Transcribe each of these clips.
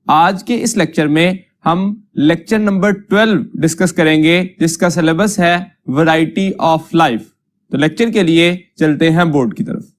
आज के इस लेक्चर में हम लेक्चर नंबर 12 डिस्कस करेंगे, जिसका सिलेबस है वैरायटी ऑफ लाइफ। तो लेक्चर के लिए चलते हैं बोर्ड की तरफ।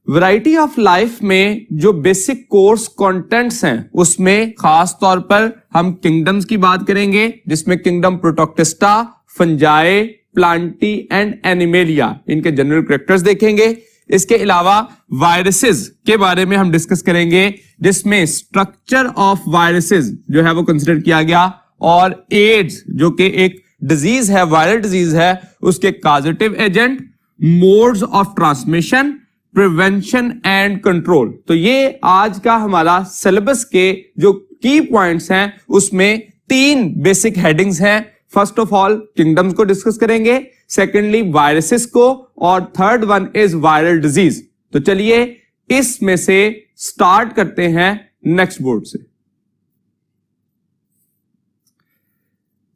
वैरायटी ऑफ लाइफ में जो बेसिक कोर्स कंटेंट्स हैं उसमें खास तौर पर हम किंगडम्स की बात करेंगे, जिसमें kingdom Protoctista, fungi, Plantae and animalia, इनके जनरल कैरेक्टर्स देखेंगे। इसके अलावा वायरसेस के बारे में हम डिस्कस करेंगे, जिसमें स्ट्रक्चर ऑफ वायरसेस जो है वो कंसिडर किया गया, और एड्स जो कि एक डिजीज है, वायरल डिजीज है, उसके causative agent, modes of transmission, prevention and control. तो ये आज का हमारा सिलेबस के जो की पॉइंट्स हैं उसमें 3 बेसिक हेडिंग्स हैं। फर्स्ट ऑफ ऑल किंगडम्स को डिस्कस करेंगे, सेकेंडली वायरसेस को, और third one is viral disease. तो चलिए इसमें से स्टार्ट करते हैं नेक्स्ट बोर्ड से।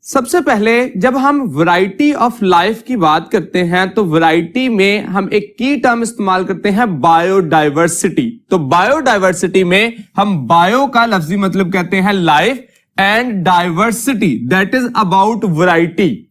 सबसे पहले जब हम वैरायटी ऑफ लाइफ की बात करते हैं तो वैरायटी में हम एक की टर्म इस्तेमाल करते हैं, बायोडायवर्सिटी। तो बायोडायवर्सिटी में हम बायो का लफ्जी मतलब कहते हैं life, and diversity that is about variety.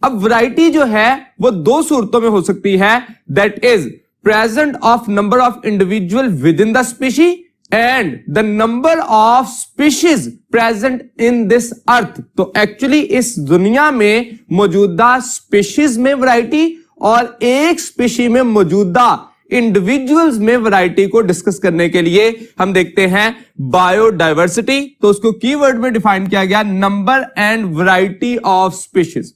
अब वैरायटी जो है वो 2 सूरतों में हो सकती है, that is present of number of individual with in the species and the number of species present in this earth. तो एक्चुअली इस दुनिया में मौजूदा स्पीशीज में वैरायटी और एक स्पीशी में मौजूदा इंडिविजुअल्स में वैरायटी को डिस्कस करने के लिए हम देखते हैं बायोडायवर्सिटी। तो उसको कीवर्ड में डिफाइन किया गया, number and variety of species.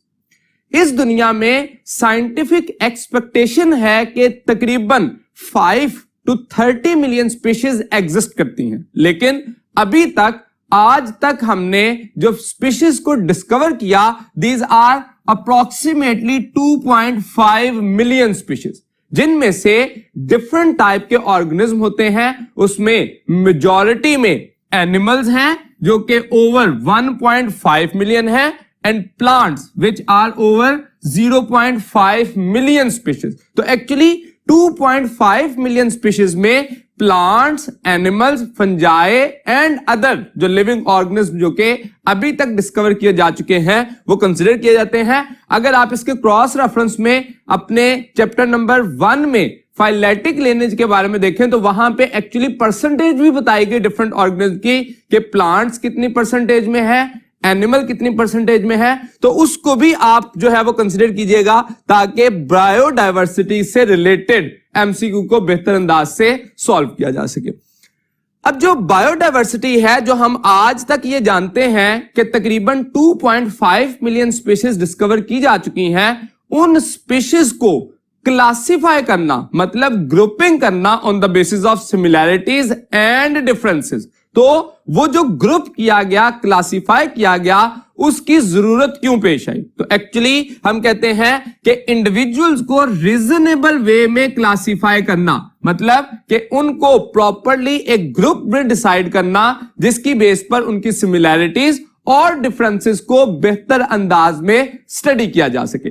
इस दुनिया में साइंटिफिक एक्सपेक्टेशन है कि तकरीबन 5 to 30 मिलियन स्पीशीज एग्जिस्ट करती हैं, लेकिन अभी तक आज तक हमने जो स्पीशीज को डिस्कवर किया, these are approximately 2.5 million species, जिनमें से डिफरेंट टाइप के ऑर्गेनिज्म होते हैं। उसमें मेजॉरिटी में एनिमल्स हैं जो कि ओवर 1.5 मिलियन है, and plants which are over 0.5 million species. तो एक्चुअली 2.5 मिलियन स्पीशीज में plants, animals, fungi and other जो लिविंग ऑर्गेनिज्म जो कि अभी तक डिस्कवर किए जा चुके हैं वो कंसिडर किए जाते हैं। अगर आप इसके क्रॉस रेफरेंस में अपने चैप्टर नंबर 1 में फाइलेटिक लिनेज के बारे में देखें तो वहां पे एक्चुअली परसेंटेज भी बताई गई डिफरेंट ऑर्गेनिज्म की, कि प्लांट्स कितनी परसेंटेज में है, एनिमल कितनी परसेंटेज में है। तो उसको भी आप जो है वो कंसिडर कीजिएगा, ताकि बायोडायवर्सिटी से रिलेटेड एमसीक्यू को बेहतर अंदाज से सॉल्व किया जा सके। अब जो बायोडायवर्सिटी है, जो हम आज तक ये जानते हैं कि तकरीबन 2.5 मिलियन स्पीशीज डिस्कवर की जा चुकी हैं, उन स्पीशीज को क्लासिफाई करना मतलब ग्रुपिंग करना on the basis of similarities and differences. तो वो जो ग्रुप किया गया, क्लासिफाई किया गया, उसकी जरूरत क्यों पेश आई? तो एक्चुअली हम कहते हैं कि इंडिविजुअल्स को रीजनेबल वे में क्लासिफाई करना, मतलब कि उनको प्रॉपरली एक ग्रुप में डिसाइड करना जिसकी बेस पर उनकी सिमिलैरिटीज और डिफरेंसेस को बेहतर अंदाज में स्टडी किया जा सके।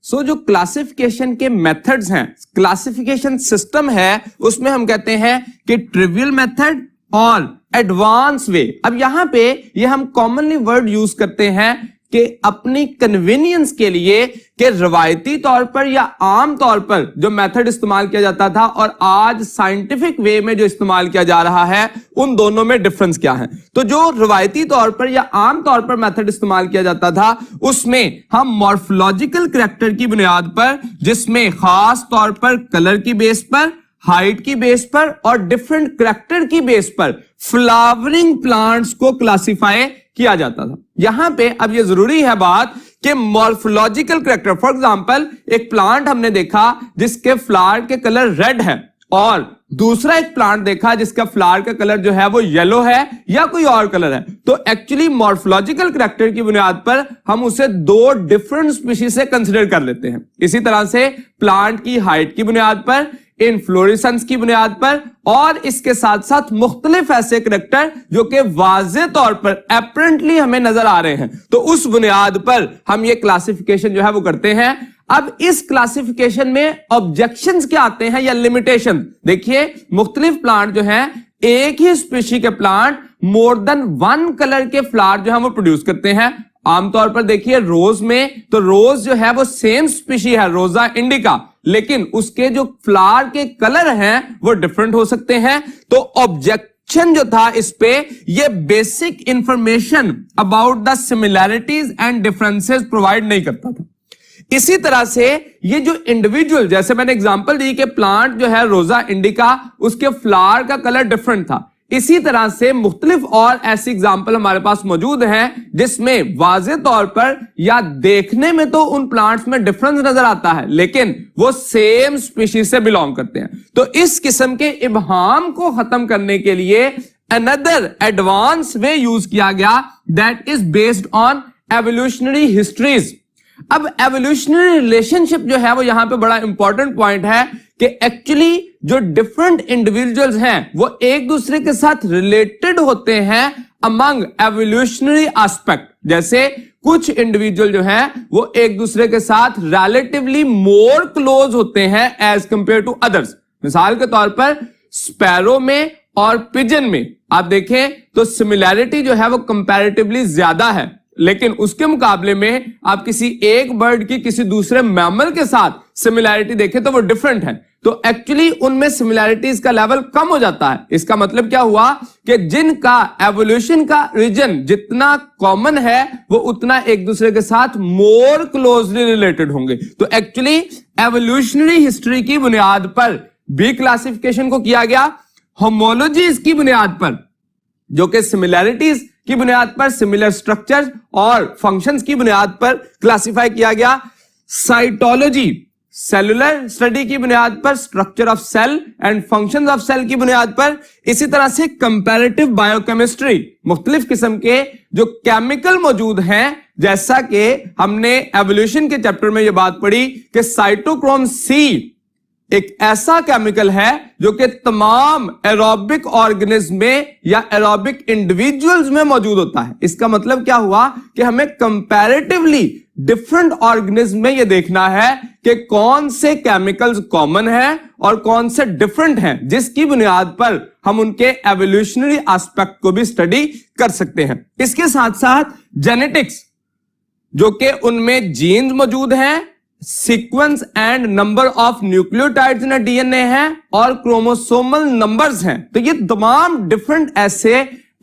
जो क्लासिफिकेशन के मेथड्स हैं, क्लासिफिकेशन सिस्टम है, उसमें हम कहते हैं कि ट्रिवियल मेथड और एडवांस वे। अब यहां पे ये हम कॉमनली वर्ड यूज करते हैं कि अपनी कन्वीनियंस के लिए कि रवायती तौर पर या आम तौर पर जो मेथड इस्तेमाल किया जाता था और आज साइंटिफिक वे में जो इस्तेमाल किया जा रहा है, उन दोनों में डिफरेंस क्या है। तो जो रवायती तौर पर या आम तौर पर मेथड इस्तेमाल किया जाता था, उसमें हम मॉर्फोलॉजिकल करैक्टर की बुनियाद पर, जिसमें खास तौर पर कलर की बेस पर, हाइट की बेस पर और डिफरेंट करैक्टर की बेस पर फ्लावरिंग प्लांट्स को क्लासिफाई किया जाता था। यहां पे अब ये जरूरी है बात कि मॉर्फोलॉजिकल करैक्टर, फॉर एग्जांपल एक प्लांट हमने देखा जिसके फ्लावर के कलर रेड है, और दूसरा एक प्लांट देखा जिसका फ्लावर का कलर जो है वो येलो है या कोई और कलर है। तो एक्चुअली मॉर्फोलॉजिकल करैक्टर की बुनियाद पर हम उसे 2 डिफरेंट स्पीशीज से कंसीडर कर लेते हैं। इसी तरह से प्लांट की हाइट की बुनियाद पर, इनफ्लोरेसेंस की बुनियाद पर, और इसके साथ साथ मुख्तलिफ ऐसे करैक्टर जो कि वाज़े तौर पर एपरेंटली हमें नजर आ रहे हैं, तो उस बुनियाद पर हम ये क्लासिफिकेशन जो है वो करते हैं। अब इस क्लासिफिकेशन में ऑब्जेक्शंस क्या आते हैं या लिमिटेशन? देखिए, मुख्तलिफ प्लांट जो है, एक ही स्पीशी के plant more than one colour के फ्लावर जो है वो प्रोड्यूस करते हैं। आमतौर पर देखिए रोज में, तो रोज जो है वो सेम स्पीशी है, रोजा इंडिका, लेकिन उसके जो फ्लावर के कलर हैं वो डिफरेंट हो सकते हैं। तो ऑब्जेक्शन जो था इस पे, ये basic information about the similarities and differences provide नहीं करता था। इसी तरह से ये जो इंडिविजुअल, जैसे मैंने एग्जांपल दी कि प्लांट जो है रोजा इंडिका, उसके फ्लावर का कलर डिफरेंट था, इसी तरह से मुख्तलिफ और ऐसी एग्जांपल हमारे पास मौजूद हैं जिसमें वाज़े तौर पर या देखने में तो उन प्लांट्स में डिफरेंस नजर आता है, लेकिन वो सेम स्पीशीज से बिलोंग करते हैं। तो इस किस्म के इबहाम को खत्म करने के लिए अनदर एडवांस वे यूज किया गया, that is based on evolutionary histories. अब एवोल्यूशनरी रिलेशनशिप जो है वो यहां पे बड़ा इंपॉर्टेंट पॉइंट है कि एक्चुअली जो डिफरेंट इंडिविजुअल्स हैं वो एक दूसरे के साथ रिलेटेड होते हैं अमंग एवोल्यूशनरी एस्पेक्ट। जैसे कुछ इंडिविजुअल जो हैं वो एक दूसरे के साथ रिलेटिवली मोर क्लोज होते हैं एज कंपेयर टू अदर्स। मिसाल के तौर पर स्पैरो में और पिजन में आप देखें तो सिमिलैरिटी जो है वो कंपैरेटिवली ज्यादा है, लेकिन उसके मुकाबले में आप किसी एक बर्ड की किसी दूसरे मैमल के साथ सिमिलैरिटी देखें तो वो डिफरेंट है। तो एक्चुअली उनमें सिमिलैरिटीज का लेवल कम हो जाता है। इसका मतलब क्या हुआ कि जिनका एवोल्यूशन का रीजन जितना कॉमन है वो उतना एक दूसरे के साथ मोर क्लोजली रिलेटेड होंगे। तो एक्चुअली एवोल्यूशनरी हिस्ट्री की बुनियाद पर बी क्लासिफिकेशन को किया गया, होमोलॉजीज की बुनियाद पर, जो कि सिमिलैरिटीज की बुनियाद पर, सिमिलर स्ट्रक्चर्स और फंक्शंस की बुनियाद पर क्लासिफाई किया गया। साइटोलॉजी सेलुलर स्टडी की बुनियाद पर, structure of cell and functions of cell की बुनियाद पर। इसी तरह से कंपैरेटिव बायोकेमिस्ट्री, मुख्तलिफ किस्म के जो केमिकल मौजूद हैं, जैसा कि हमने एवोल्यूशन के चैप्टर में यह बात पढ़ी कि साइटोक्रोम सी एक ऐसा केमिकल है जो कि तमाम एरोबिक ऑर्गेनिज्म में या एरोबिक इंडिविजुअल्स में मौजूद होता है। इसका मतलब क्या हुआ कि हमें कंपैरेटिवली डिफरेंट ऑर्गेनिज्म में यह देखना है कि कौन से केमिकल्स कॉमन हैं और कौन से डिफरेंट हैं, जिसकी बुनियाद पर हम उनके एवोल्यूशनरी एस्पेक्ट को भी स्टडी कर सकते हैं। इसके साथ साथ जेनेटिक्स, जो कि उनमें जीन्स मौजूद हैं, sequence and number of nucleotides in DNA है और क्रोमोसोमल नंबर्स हैं। तो ये तमाम डिफरेंट ऐसे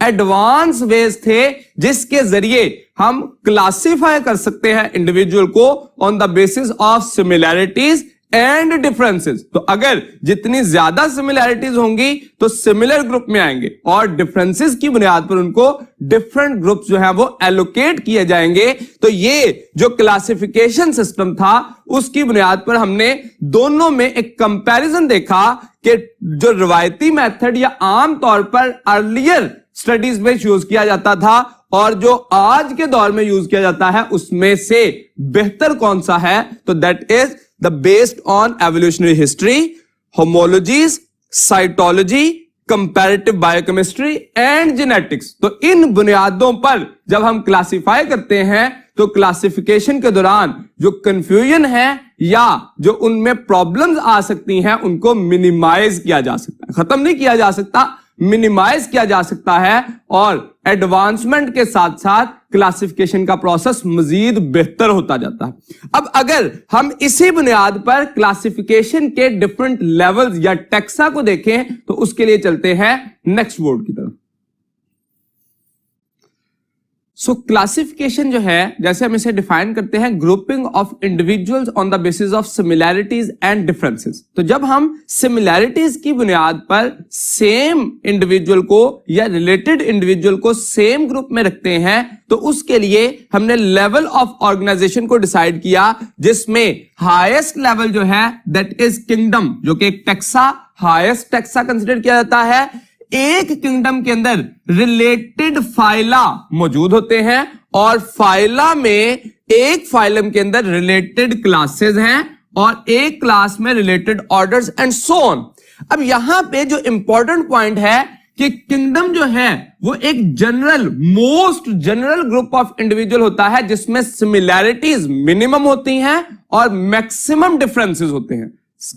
एडवांस वेज थे जिसके जरिए हम क्लासिफाई कर सकते हैं इंडिविजुअल को on the basis of similarities and differences. तो अगर जितनी ज्यादा सिमिलैरिटीज होंगी तो सिमिलर ग्रुप में आएंगे और डिफरेंसेस की बुनियाद पर उनको डिफरेंट ग्रुप्स जो है वो एलोकेट किए जाएंगे। तो ये जो क्लासिफिकेशन सिस्टम था उसकी बुनियाद पर हमने दोनों में एक कंपैरिजन देखा कि जो रिवायती मेथड या आम तौर पर अर्लियर स्टडीज में यूज किया जाता था और जो आज के दौर में यूज किया जाता है उसमें से बेहतर कौन सा है। तो that is the based on evolutionary history, homologies, cytology, comparative biochemistry and genetics. तो इन बुनियादों पर जब हम क्लासिफाई करते हैं तो क्लासिफिकेशन के दौरान जो कंफ्यूजन है या जो उनमें प्रॉब्लम्स आ सकती हैं उनको मिनिमाइज किया जा सकता है, खत्म नहीं किया जा सकता, मिनिमाइज किया जा सकता है और एडवांसमेंट के साथ साथ क्लासिफिकेशन का प्रोसेस मजीद बेहतर होता जाता है। अब अगर हम इसी बुनियाद पर क्लासिफिकेशन के डिफरेंट लेवल्स या टेक्सा को देखें तो उसके लिए चलते हैं नेक्स्ट बोर्ड की तरफ। सो क्लासिफिकेशन जो है, जैसे हम इसे डिफाइन करते हैं, grouping of individuals on the basis of similarities and differences. तो जब हम सिमिलैरिटीज की बुनियाद पर सेम इंडिविजुअल को या रिलेटेड इंडिविजुअल को सेम ग्रुप में रखते हैं तो उसके लिए हमने लेवल ऑफ ऑर्गेनाइजेशन को डिसाइड किया, जिसमें हाईएस्ट लेवल जो है दैट इज किंगडम, जो कि एक टेक्सा, हाईएस्ट टेक्सा कंसिडर किया जाता है। एक किंगडम के अंदर रिलेटेड फाइला मौजूद होते हैं और फाइला में एक फाइलम के अंदर रिलेटेड क्लासेस हैं और एक क्लास में related orders and so on. अब यहां पे जो इंपॉर्टेंट पॉइंट है कि किंगडम जो है वो एक most general group of individual होता है जिसमें सिमिलैरिटीज मिनिमम होती हैं और मैक्सिमम डिफरेंसेस होते हैं।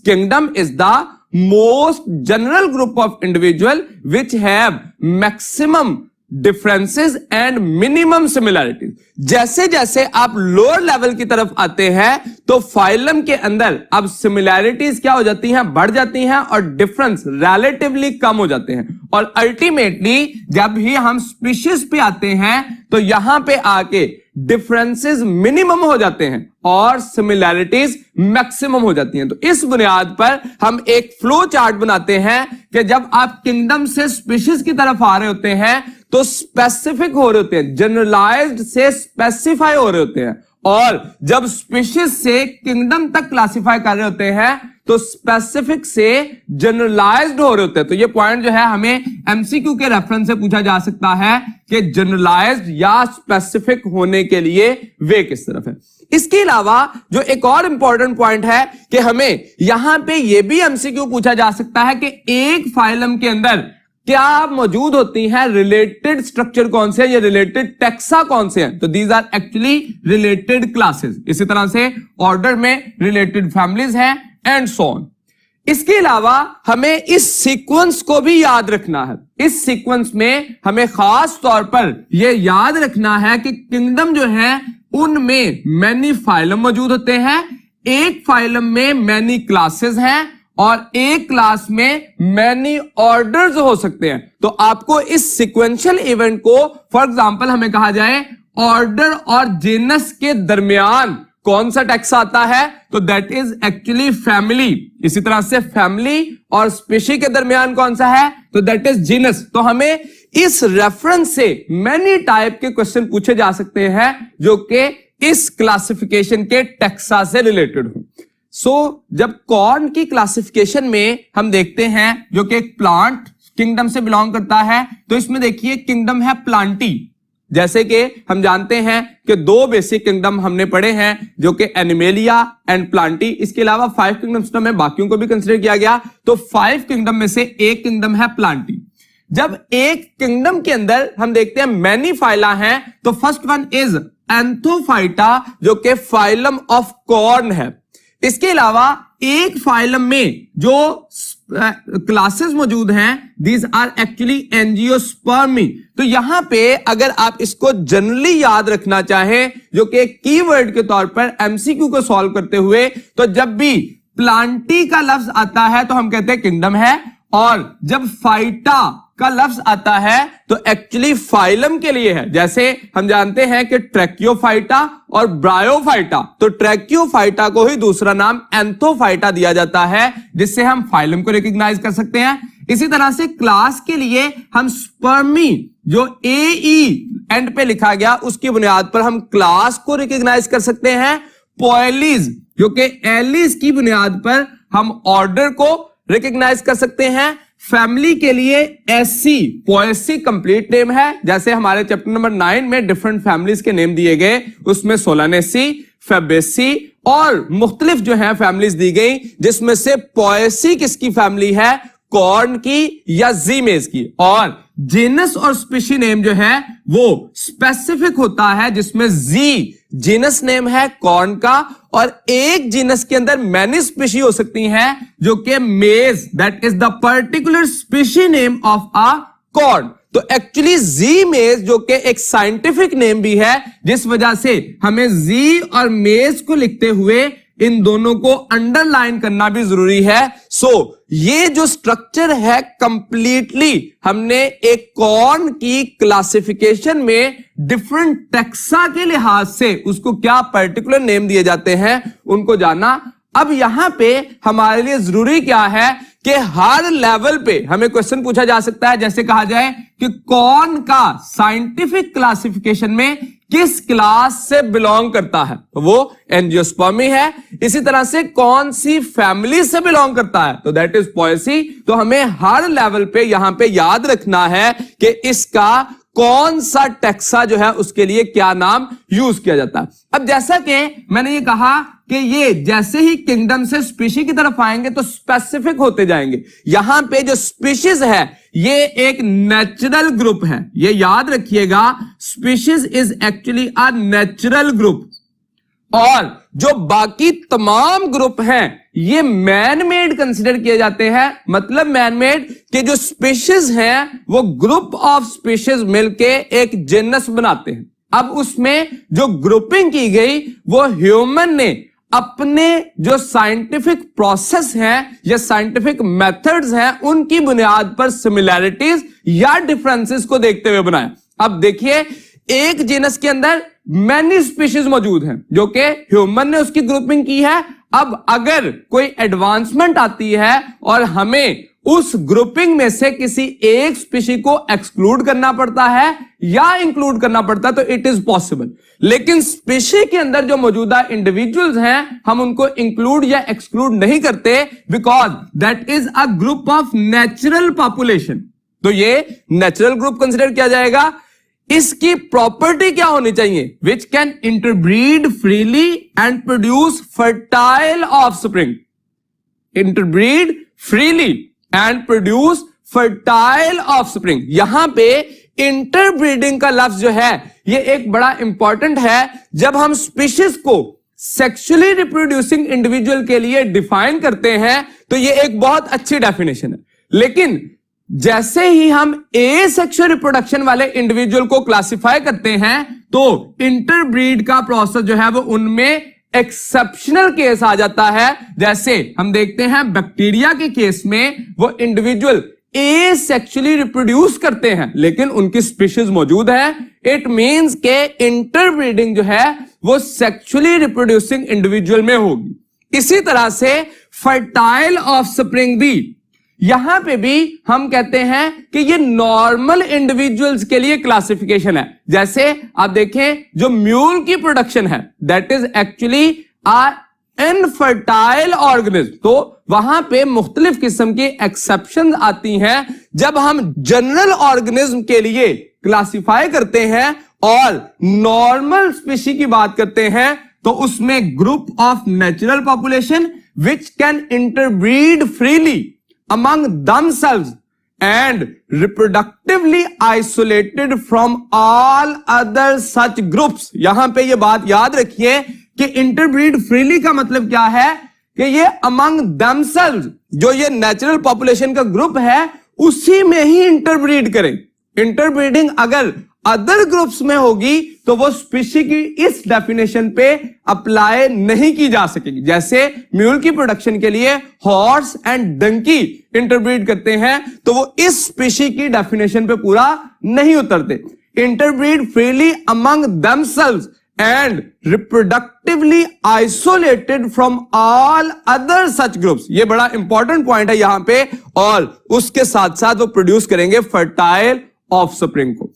Kingdom is the most general group of individual which have maximum differences and minimum similarities. जैसे जैसे आप लोअर लेवल की तरफ आते हैं तो फाइलम के अंदर अब सिमिलैरिटीज क्या हो जाती हैं, बढ़ जाती हैं और डिफरेंस रिलेटिवली कम हो जाते हैं। और अल्टीमेटली जब भी हम स्पीशीज पे आते हैं तो यहां पे आके डिफरेंसेस मिनिमम हो जाते हैं और सिमिलैरिटीज मैक्सिमम हो जाती हैं। तो इस बुनियाद पर हम एक फ्लो चार्ट बनाते हैं कि जब आप किंगडम से स्पीशीज की तरफ आ रहे होते हैं तो स्पेसिफिक हो रहे होते हैं, जनरलाइज्ड से स्पेसिफाई हो रहे होते हैं, और जब स्पीशीज से किंगडम तक क्लासिफाई कर रहे होते हैं तो स्पेसिफिक से जनरलाइज्ड हो रहे होते हैं। तो ये पॉइंट जो है हमें एमसीक्यू के रेफरेंस से पूछा जा सकता है कि जनरलाइज्ड या स्पेसिफिक होने के लिए वे किस तरफ है। इसके अलावा जो एक और इंपॉर्टेंट पॉइंट है कि हमें यहां पे ये भी एमसीक्यू पूछा जा सकता है कि एक फाइलम के अंदर क्या मौजूद होती हैं, रिलेटेड स्ट्रक्चर कौन से हैं, या रिलेटेड टेक्सा कौन से हैं। तो these are actually related classes. इसी तरह से ऑर्डर में रिलेटेड फैमिलीज हैं एंड सो ऑन। इसके अलावा हमें इस सीक्वेंस को भी याद रखना है। इस सीक्वेंस में हमें खास तौर पर यह याद रखना है कि किंगडम जो है उनमें मैनी फाइलम मौजूद होते हैं, एक फाइलम में मैनी क्लासेस हैं और एक क्लास में मैनी ऑर्डर्स हो सकते हैं। तो आपको इस सीक्वेंशियल इवेंट को फॉर एग्जांपल हमें कहा जाए ऑर्डर और जेनस के दरमियान कौन सा टेक्सा आता है, तो दैट इज एक्चुअली फैमिली। इसी तरह से फैमिली और स्पीशी के दरमियान कौन सा है, तो दैट इज जीनस। तो हमें इस रेफरेंस से मैनी टाइप के क्वेश्चन पूछे जा सकते हैं जो कि इस क्लासिफिकेशन के टेक्सा से रिलेटेड हो। जब कॉर्न की क्लासिफिकेशन में हम देखते हैं जो कि एक प्लांट किंगडम से बिलोंग करता है, तो इसमें देखिए किंगडम है प्लांटी। जैसे कि हम जानते हैं कि दो बेसिक किंगडम हमने पढ़े हैं जो कि एनिमेलिया एंड प्लांटी। इसके अलावा 5 किंगडम्स में बाकियों को भी कंसीडर किया गया। तो 5 किंगडम में से एक किंगडम है प्लांटी। जब एक किंगडम के अंदर हम देखते हैं मैनी फाइला हैं, तो फर्स्ट वन इज एंथोफाइटा जो कि फाइलम ऑफ कॉर्न है। इसके अलावा एक फाइलम में जो क्लासेस मौजूद हैं दीज आर एक्चुअली एंजियोस्पर्मी। तो यहां पे अगर आप इसको जनरली याद रखना चाहें जो कि एक कीवर्ड के तौर पर एमसीक्यू को सॉल्व करते हुए, तो जब भी प्लांटी का लफ्ज आता है तो हम कहते हैं किंगडम है, और जब फाइटा का लफ्ज आता है तो एक्चुअली फाइलम के लिए है। जैसे हम जानते हैं कि ट्रैकियोफाइटा और ब्रायोफाइटा, तो ट्रैकियोफाइटा को ही दूसरा नाम एंथोफाइटा दिया जाता है जिससे हम फाइलम को रिकॉग्नाइज कर सकते हैं। इसी तरह से क्लास के लिए हम स्पर्मी जो AE एंड पे लिखा गया उसकी बुनियाद पर हम क्लास को रिकॉग्नाइज कर सकते हैं। पोएलिस जो कि एलिस की बुनियाद पर हम ऑर्डर को रिकॉग्नाइज कर सकते हैं। फैमिली के लिए SC पोएसी कंप्लीट नेम है। जैसे हमारे चैप्टर नंबर 9 में डिफरेंट फैमिलीज के नेम दिए गए, उसमें सोलानेसी, फेबेसी और मुख्तलिफ जो है फैमिलीज दी गई, जिसमें से पोएसी किसकी फैमिली है, कॉर्न की या जीमेज की। और जीनस और स्पीशी नेम जो है वो स्पेसिफिक होता है जिसमें जी जीनस नेम है कॉर्न का, और एक जीनस के अंदर मैनी स्पीशी हो सकती हैं जो कि मेज that is the particular species name of a corn. तो एक्चुअली जी मेज जो कि एक साइंटिफिक नेम भी है, जिस वजह से हमें जी और मेज को लिखते हुए इन दोनों को अंडरलाइन करना भी जरूरी है। ये जो स्ट्रक्चर है कंप्लीटली हमने एक कॉर्न की क्लासिफिकेशन में डिफरेंट टेक्सा के लिहाज से उसको क्या पर्टिकुलर नेम दिए जाते हैं उनको जाना। अब यहां पे हमारे लिए जरूरी क्या है कि हर लेवल पे हमें क्वेश्चन पूछा जा सकता है, जैसे कहा जाए कि कॉर्न का साइंटिफिक क्लासिफिकेशन में किस क्लास से बिलोंग करता है, तो वो एंजियोस्पर्मी है। इसी तरह से कौन सी फैमिली से बिलोंग करता है, तो दैट इज पोएसी। तो हमें हर लेवल पे यहां पे याद रखना है कि इसका कौन सा टैक्सा जो है उसके लिए क्या नाम यूज किया जाता है। अब जैसा कि मैंने ये कहा कि ये जैसे ही किंगडम से स्पीशी की तरफ आएंगे तो स्पेसिफिक होते जाएंगे। यहां पे जो स्पीशीज है ये एक नेचुरल ग्रुप है, ये याद रखिएगा, species is actually a natural group, और जो बाकी तमाम ग्रुप हैं ये मैन मेड कंसिडर किए जाते हैं। मतलब मैन मेड के जो स्पीशीज हैं वो ग्रुप ऑफ स्पीशीज मिलके एक जेनस बनाते हैं। अब उसमें जो ग्रुपिंग की गई वो ह्यूमन ने अपने जो साइंटिफिक प्रोसेस हैं या साइंटिफिक मेथड्स हैं उनकी बुनियाद पर सिमिलैरिटीज या डिफरेंसेस को देखते हुए बनाया। अब देखिए, एक जीनस के अंदर मैनी स्पीशीज मौजूद हैं जो कि ह्यूमन ने उसकी ग्रुपिंग की है। अब अगर कोई एडवांसमेंट आती है और हमें उस ग्रुपिंग में से किसी एक स्पीशी को एक्सक्लूड करना पड़ता है या इंक्लूड करना पड़ता है तो इट इज पॉसिबल। लेकिन स्पीशी के अंदर जो मौजूदा इंडिविजुअल्स हैं हम उनको इंक्लूड या एक्सक्लूड नहीं करते, because that is a group of natural population. तो ये नेचुरल ग्रुप कंसिडर किया जाएगा। इसकी प्रॉपर्टी क्या होनी चाहिए? Which can interbreed freely and produce fertile offspring. Interbreed freely and produce fertile offspring. यहां पे इंटरब्रीडिंग का लफ्ज जो है ये एक बड़ा इंपॉर्टेंट है। जब हम स्पीशीज को सेक्सुअली रिप्रोड्यूसिंग इंडिविजुअल के लिए डिफाइन करते हैं तो ये एक बहुत अच्छी डेफिनेशन है, लेकिन जैसे ही हम एसेक्सुअल रिप्रोडक्शन वाले इंडिविजुअल को क्लासिफाई करते हैं तो इंटरब्रीड का प्रोसेस जो है वो उनमें एक्सेप्शनल केस आ जाता है। जैसे हम देखते हैं बैक्टीरिया के केस में वो इंडिविजुअल एसेक्सुअली रिप्रोड्यूस करते हैं लेकिन उनकी स्पीशीज मौजूद है। इट मींस के इंटरब्रीडिंग जो है वो सेक्सुअली रिप्रोड्यूसिंग इंडिविजुअल में होगी। इसी तरह से फर्टाइल ऑफस्प्रिंग भी, यहां पे भी हम कहते हैं कि ये नॉर्मल इंडिविजुअल्स के लिए क्लासिफिकेशन है। जैसे आप देखें जो म्यूल की प्रोडक्शन है that is actually a infertile organism, तो वहां पे मुख्तलिफ किस्म की एक्सेप्शन आती हैं जब हम जनरल ऑर्गेनिज्म के लिए क्लासिफाई करते हैं और नॉर्मल स्पीशी की बात करते हैं तो उसमें group of natural population which can interbreed freely among themselves and reproductively isolated from all other such groups। यहां पे ये बात याद रखिए कि इंटरब्रीड फ्रीली का मतलब क्या है कि ये among themselves जो ये नेचुरल पॉपुलेशन का ग्रुप है उसी में ही इंटरब्रीड करें। इंटरब्रीडिंग अगर अदर ग्रुप्स में होगी तो वो स्पीशी की इस डेफिनेशन पे अप्लाई नहीं की जा सकेगी। जैसे म्यूल की प्रोडक्शन के लिए हॉर्स एंड डंकी इंटरब्रीड करते हैं तो वो इस स्पीशी की डेफिनेशन पे पूरा नहीं उतरते। Interbreed freely among themselves and reproductively isolated from all other such groups. ये बड़ा इंपॉर्टेंट पॉइंट है यहां पे, और उसके साथ साथ वो प्रोड्यूस करेंगे फर्टाइल ऑफस्प्रिंग को।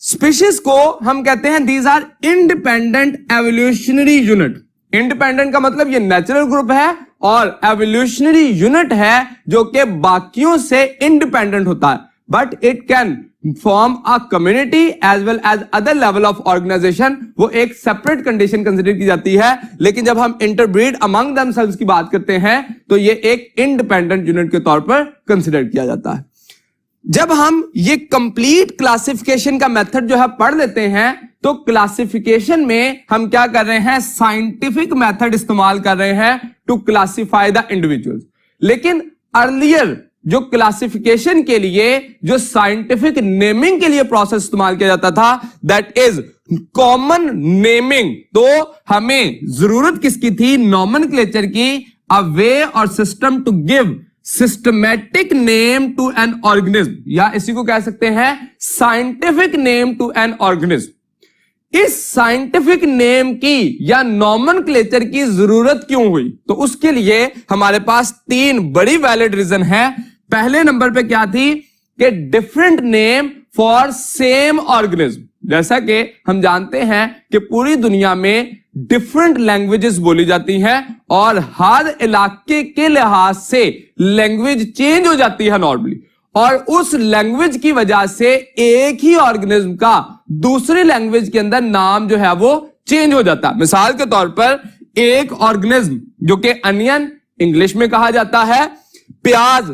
स्पीशीज को हम कहते हैं these are independent evolutionary unit. Independent का मतलब ये नेचुरल ग्रुप है और एवोल्यूशनरी यूनिट है जो कि बाकियों से इंडिपेंडेंट होता है, but it can form a community as well as other level of organisation. वो एक सेपरेट कंडीशन कंसिडर की जाती है, लेकिन जब हम इंटरब्रीड अमंग देमसेल्व्स की बात करते हैं तो ये एक इंडिपेंडेंट यूनिट के तौर पर कंसिडर किया जाता है। जब हम ये कंप्लीट क्लासिफिकेशन का मेथड जो है पढ़ लेते हैं तो क्लासिफिकेशन में हम क्या कर रहे हैं, साइंटिफिक मेथड इस्तेमाल कर रहे हैं टू क्लासिफाई द इंडिविजुअल्स। लेकिन अर्लियर जो क्लासिफिकेशन के लिए जो साइंटिफिक नेमिंग के लिए प्रोसेस इस्तेमाल किया जाता था दैट इज कॉमन नेमिंग। तो हमें जरूरत किसकी थी, नॉमेनक्लेचर की, a way or system to give systematic name to an organism, या इसी को कह सकते हैं scientific name to an organism. इस साइंटिफिक नेम की या नॉमेनक्लेचर की जरूरत क्यों हुई, तो उसके लिए हमारे पास तीन बड़ी वैलिड रीजन है। पहले नंबर पे क्या थी कि different name for same organism. जैसा कि हम जानते हैं कि पूरी दुनिया में डिफरेंट लैंग्वेजेस बोली जाती हैं और हर इलाके के लिहाज से लैंग्वेज चेंज हो जाती है नॉर्मली, और उस लैंग्वेज की वजह से एक ही ऑर्गेनिज्म का दूसरी लैंग्वेज के अंदर नाम जो है वो चेंज हो जाता है। मिसाल के तौर पर एक ऑर्गेनिज्म जो कि अनियन इंग्लिश में कहा जाता है, प्याज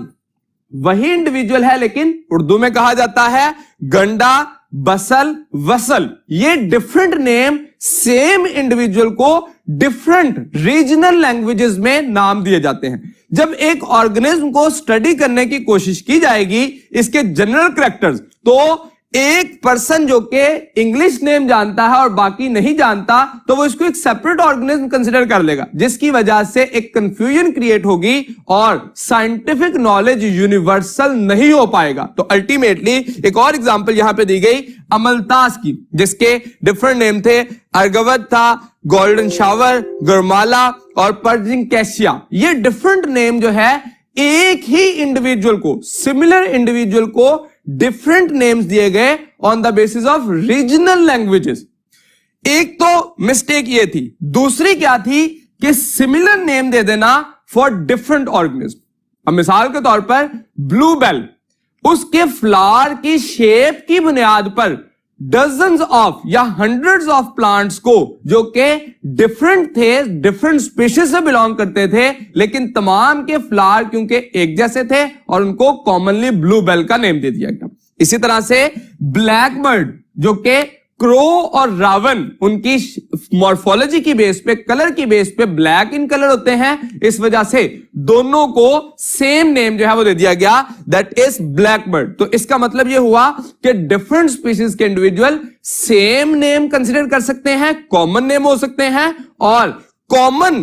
वही इंडिविजुअल है लेकिन उर्दू में कहा जाता है गंडा, बसल, वसल। ये डिफरेंट नेम सेम इंडिविजुअल को डिफरेंट रीजनल लैंग्वेजेस में नाम दिए जाते हैं। जब एक ऑर्गेनिज्म को स्टडी करने की कोशिश की जाएगी इसके जनरल कैरेक्टर्स, तो एक पर्सन जो कि इंग्लिश नेम जानता है और बाकी नहीं जानता तो वो इसको एक सेपरेट ऑर्गेनिज्म कंसीडर कर लेगा, जिसकी वजह से एक कंफ्यूजन क्रिएट होगी और साइंटिफिक नॉलेज यूनिवर्सल नहीं हो पाएगा। तो अल्टीमेटली एक और एग्जांपल यहां पे दी गई अमलतास की, जिसके डिफरेंट नेम थे, अर्गवत था, गोल्डन शावर, गरमाला और पर्जिंग कैशिया। ये डिफरेंट नेम जो है एक ही इंडिविजुअल को, सिमिलर इंडिविजुअल को डिफरेंट नेम्स दिए गए on the basis of regional languages. एक तो मिस्टेक ये थी, दूसरी क्या थी कि सिमिलर नेम दे देना फॉर डिफरेंट ऑर्गेनिज्म। अब मिसाल के तौर पर ब्लूबेल, उसके फ्लावर की शेप की बुनियाद पर डजन्स ऑफ या हंड्रेड्स ऑफ प्लांट्स को जो कि डिफरेंट थे, डिफरेंट स्पीशीज से बिलोंग करते थे, लेकिन तमाम के फ्लावर क्योंकि एक जैसे थे और उनको कॉमनली ब्लूबेल का नेम दे दिया गया। इसी तरह से ब्लैक बर्ड जो कि क्रो और रावण, उनकी मॉर्फोलॉजी की बेस पे, कलर की बेस पे ब्लैक इन कलर होते हैं, इस वजह से दोनों को सेम नेम जो है वो दे दिया गया, दैट इज ब्लैक बर्ड। तो इसका मतलब ये हुआ कि डिफरेंट स्पीशीज के इंडिविजुअल सेम नेम कंसीडर कर सकते हैं, कॉमन नेम हो सकते हैं, और कॉमन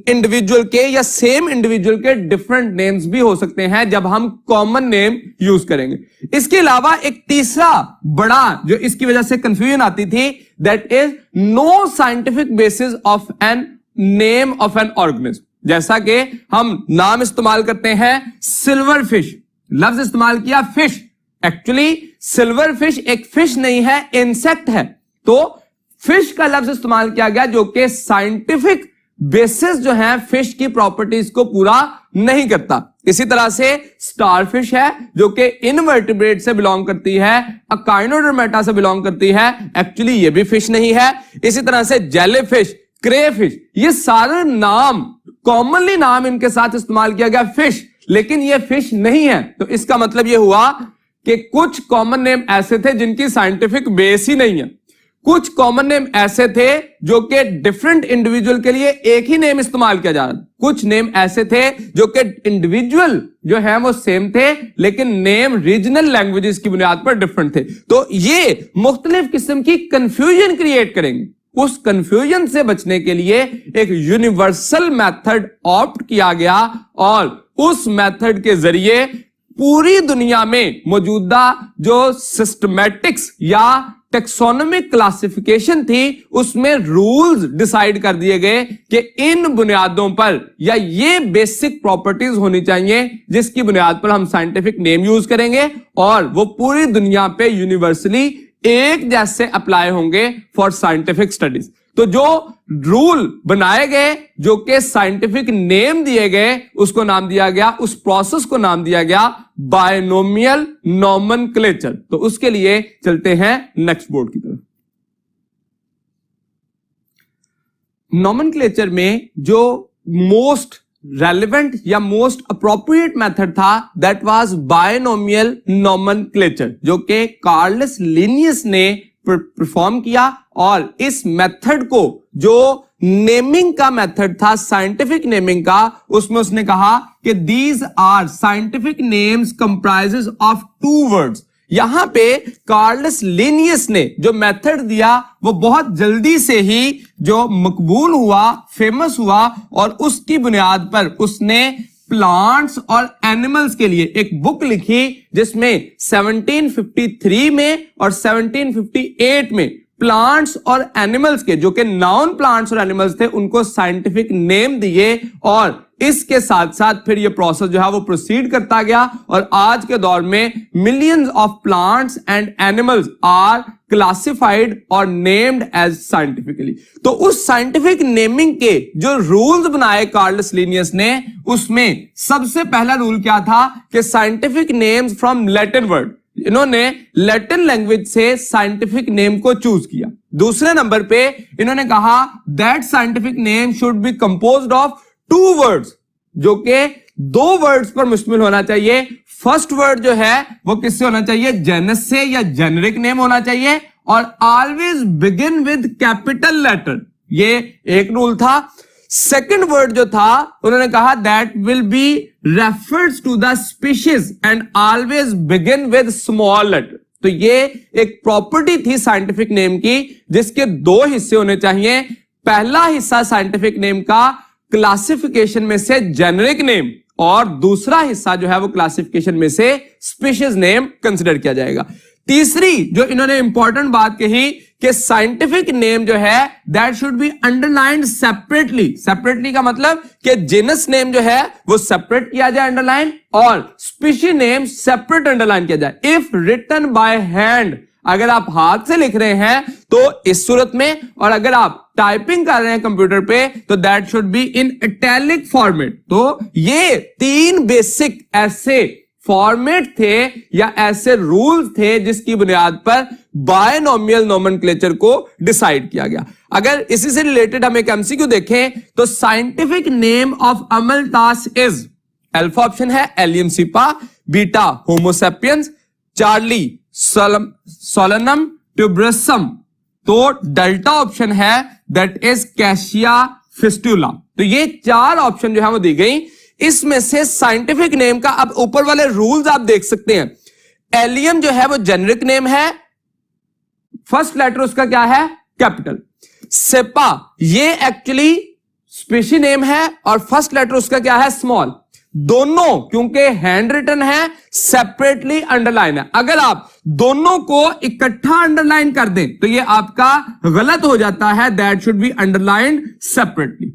इंडिविजुअल के या सेम इंडिविजुअल के डिफरेंट नेम्स भी हो सकते हैं जब हम कॉमन नेम यूज करेंगे। इसके अलावा एक तीसरा बड़ा जो इसकी वजह से कंफ्यूजन आती थी, that is no scientific basis of an name of an organism. जैसा कि हम नाम इस्तेमाल करते हैं सिल्वर फिश, लफ्ज इस्तेमाल किया फिश, एक्चुअली सिल्वर फिश एक फिश नहीं है, इंसेक्ट है। तो फिश का लफ्ज इस्तेमाल किया गया जो कि साइंटिफिक बेसिस जो है फिश की प्रॉपर्टीज को पूरा नहीं करता। इसी तरह से स्टारफिश है जो कि इनवर्टिब्रेट से बिलोंग करती है, अकाइनोडर्मेटा से बिलोंग करती है, एक्चुअली ये भी फिश नहीं है। इसी तरह से जेलीफिश, क्रेफिश, ये सारे नाम कॉमनली नाम इनके साथ इस्तेमाल किया गया फिश, लेकिन ये फिश नहीं है। तो इसका मतलब ये हुआ कि कुछ कॉमन नेम ऐसे थे जिनकी साइंटिफिक बेस ही नहीं है, कुछ कॉमन नेम ऐसे थे जो कि डिफरेंट इंडिविजुअल के लिए एक ही नेम इस्तेमाल किया जा रहा था, कुछ नेम ऐसे थे जो कि इंडिविजुअल जो है वो सेम थे लेकिन नेम रीजनल लैंग्वेजेस की बुनियाद पर डिफरेंट थे। तो ये मुख्तलिफ किस्म की कंफ्यूजन क्रिएट करेंगे। उस कंफ्यूजन से बचने के लिए एक यूनिवर्सल मेथड ऑप्ट किया गया और उस मेथड के जरिए पूरी दुनिया में मौजूदा जो सिस्टमैटिक्स या टेक्सोनोमिक क्लासिफिकेशन थी उसमें रूल्स डिसाइड कर दिए गए कि इन बुनियादों पर या ये बेसिक प्रॉपर्टीज होनी चाहिए जिसकी बुनियाद पर हम साइंटिफिक नेम यूज करेंगे और वो पूरी दुनिया पे यूनिवर्सली एक जैसे अप्लाई होंगे फॉर साइंटिफिक स्टडीज। तो जो रूल बनाए गए, जो कि साइंटिफिक नेम दिए गए, उसको नाम दिया गया, उस प्रोसेस को नाम दिया गया बायनोमियल नोमेनक्लेचर। तो उसके लिए चलते हैं नेक्स्ट बोर्ड की तरफ। नोमेनक्लेचर में जो मोस्ट रेलेवेंट या मोस्ट अप्रोप्रिएट मेथड था दैट वाज बायनोमियल नोमेनक्लेचर, जो कि कार्लस लिनियस ने परफॉर्म किया। और इस मेथड को जो नेमिंग का मेथड था, साइंटिफिक नेमिंग का, उसमें उसने कहा कि these are scientific names comprises of two words. यहां पे कार्लस लिनियस ने जो मेथड दिया वो बहुत जल्दी से ही जो मकबूल हुआ, फेमस हुआ, और उसकी बुनियाद पर उसने प्लांट्स और एनिमल्स के लिए एक बुक लिखी जिसमें 1753 में और 1758 में प्लांट्स और एनिमल्स के जो कि नाउन प्लांट्स और एनिमल्स थे उनको साइंटिफिक नेम दिए और इसके साथ साथ फिर ये प्रोसेस जो है वो प्रोसीड करता गया और आज के दौर में millions of plants and animals are classified और नेम्ड एज साइंटिफिकली। तो उस साइंटिफिक नेमिंग के जो रूल्स बनाए कार्लस लिनियस ने, उसमें सबसे पहला रूल क्या था कि scientific names from Latin word, इन्होंने लैटिन लैंग्वेज से साइंटिफिक नेम को चूज किया। दूसरे नंबर पे इन्होंने कहा that scientific name should be composed of 2 words, जो कि 2 वर्ड्स पर मुश्तमिल होना चाहिए। फर्स्ट वर्ड जो है वो किससे होना चाहिए, जेनस से या जेनरिक नेम होना चाहिए, और always begin with capital letter, ये एक रूल था। सेकंड वर्ड जो था उन्होंने कहा that will be refers to the species and always begin with small letter. तो ये एक प्रॉपर्टी थी साइंटिफिक नेम की, जिसके 2 हिस्से होने चाहिए। पहला हिस्सा साइंटिफिक नेम का क्लासिफिकेशन में से जेनरिक नेम, और दूसरा हिस्सा जो है वो क्लासिफिकेशन में से स्पीशीज नेम कंसिडर किया जाएगा। तीसरी जो इन्होंने इंपॉर्टेंट बात कही कि साइंटिफिक नेम जो है that should be underlined separately. Separately का मतलब कि जीनस नेम जो है वो सेपरेट किया जाए अंडरलाइन, और स्पीशी नेम सेपरेट अंडरलाइन किया जाए। इफ रिटन बाय हैंड, अगर आप हाथ से लिख रहे हैं तो इस सूरत में, और अगर आप टाइपिंग कर रहे हैं कंप्यूटर पे तो that should be in italic format. तो ये 3 बेसिक ऐसे फॉर्मेट थे या ऐसे रूल्स थे जिसकी बुनियाद पर बायनोमियल नोमेनक्लेचर को डिसाइड किया गया। अगर इसी से रिलेटेड हम एक एमसीक्यू देखें तो scientific name of Amaltas is, alpha option है एलियम सिपा, बीटा होमो सेपियंस, चार्ली सोलनम ट्यूबरसम, तो डेल्टा ऑप्शन है दैट इज कैशिया फिस्टुला। तो ये 4 ऑप्शन जो है वो दी गई। इसमें से साइंटिफिक नेम का अब ऊपर वाले रूल्स आप देख सकते हैं। एलियम जो है वो जेनरिक नेम है, फर्स्ट लेटर उसका क्या है, कैपिटल। सेपा ये एक्चुअली स्पीशी नेम है और फर्स्ट लेटर उसका क्या है, स्मॉल। दोनों क्योंकि हैंड रिटन है, सेपरेटली अंडरलाइन है। अगर आप दोनों को इकट्ठा अंडरलाइन कर दें तो ये आपका गलत हो जाता है, that should be underlined separately.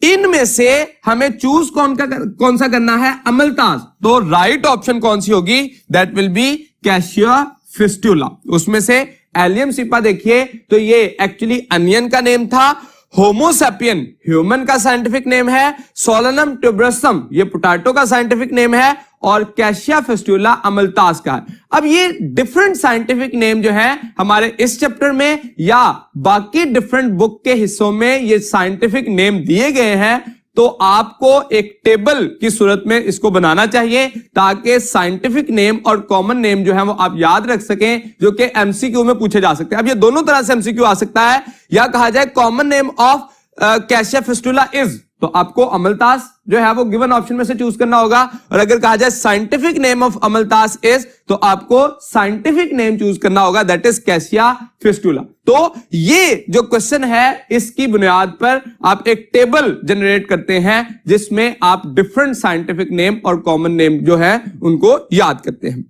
इनमें से हमें चूज कौन सा करना है, अमलतास। तो राइट ऑप्शन कौन सी होगी, that will B cassia fistula. उसमें से एलियम सिपा देखिए तो ये एक्चुअली अनियन का नेम था, होमोसेपियन ह्यूमन का साइंटिफिक नेम है, सोलनम ट्यूबरसम ये पोटैटो का साइंटिफिक नेम है, और कैशिया फिस्टुला अमलतास का है। अब ये डिफरेंट साइंटिफिक नेम जो है हमारे इस चैप्टर में या बाकी डिफरेंट बुक के हिस्सों में ये साइंटिफिक नेम दिए गए हैं, तो आपको एक टेबल की सूरत में इसको बनाना चाहिए ताकि साइंटिफिक नेम और कॉमन नेम जो है वो आप याद रख सकें, जो कि एमसीक्यू में पूछे जा सकते हैं। अब ये दोनों तरह से एमसीक्यू आ सकता है, या कहा जाए common name of cassia fistula is, तो आपको अमलतास जो है वो गिवन ऑप्शन में से चूज करना होगा, और अगर कहा जाए scientific name of Amaltas is तो आपको साइंटिफिक नेम चूज करना होगा, दैट इज कैशिया फिस्टुला। तो ये जो क्वेश्चन है इसकी बुनियाद पर आप एक टेबल जनरेट करते हैं जिसमें आप डिफरेंट साइंटिफिक नेम और कॉमन नेम जो है उनको याद करते हैं।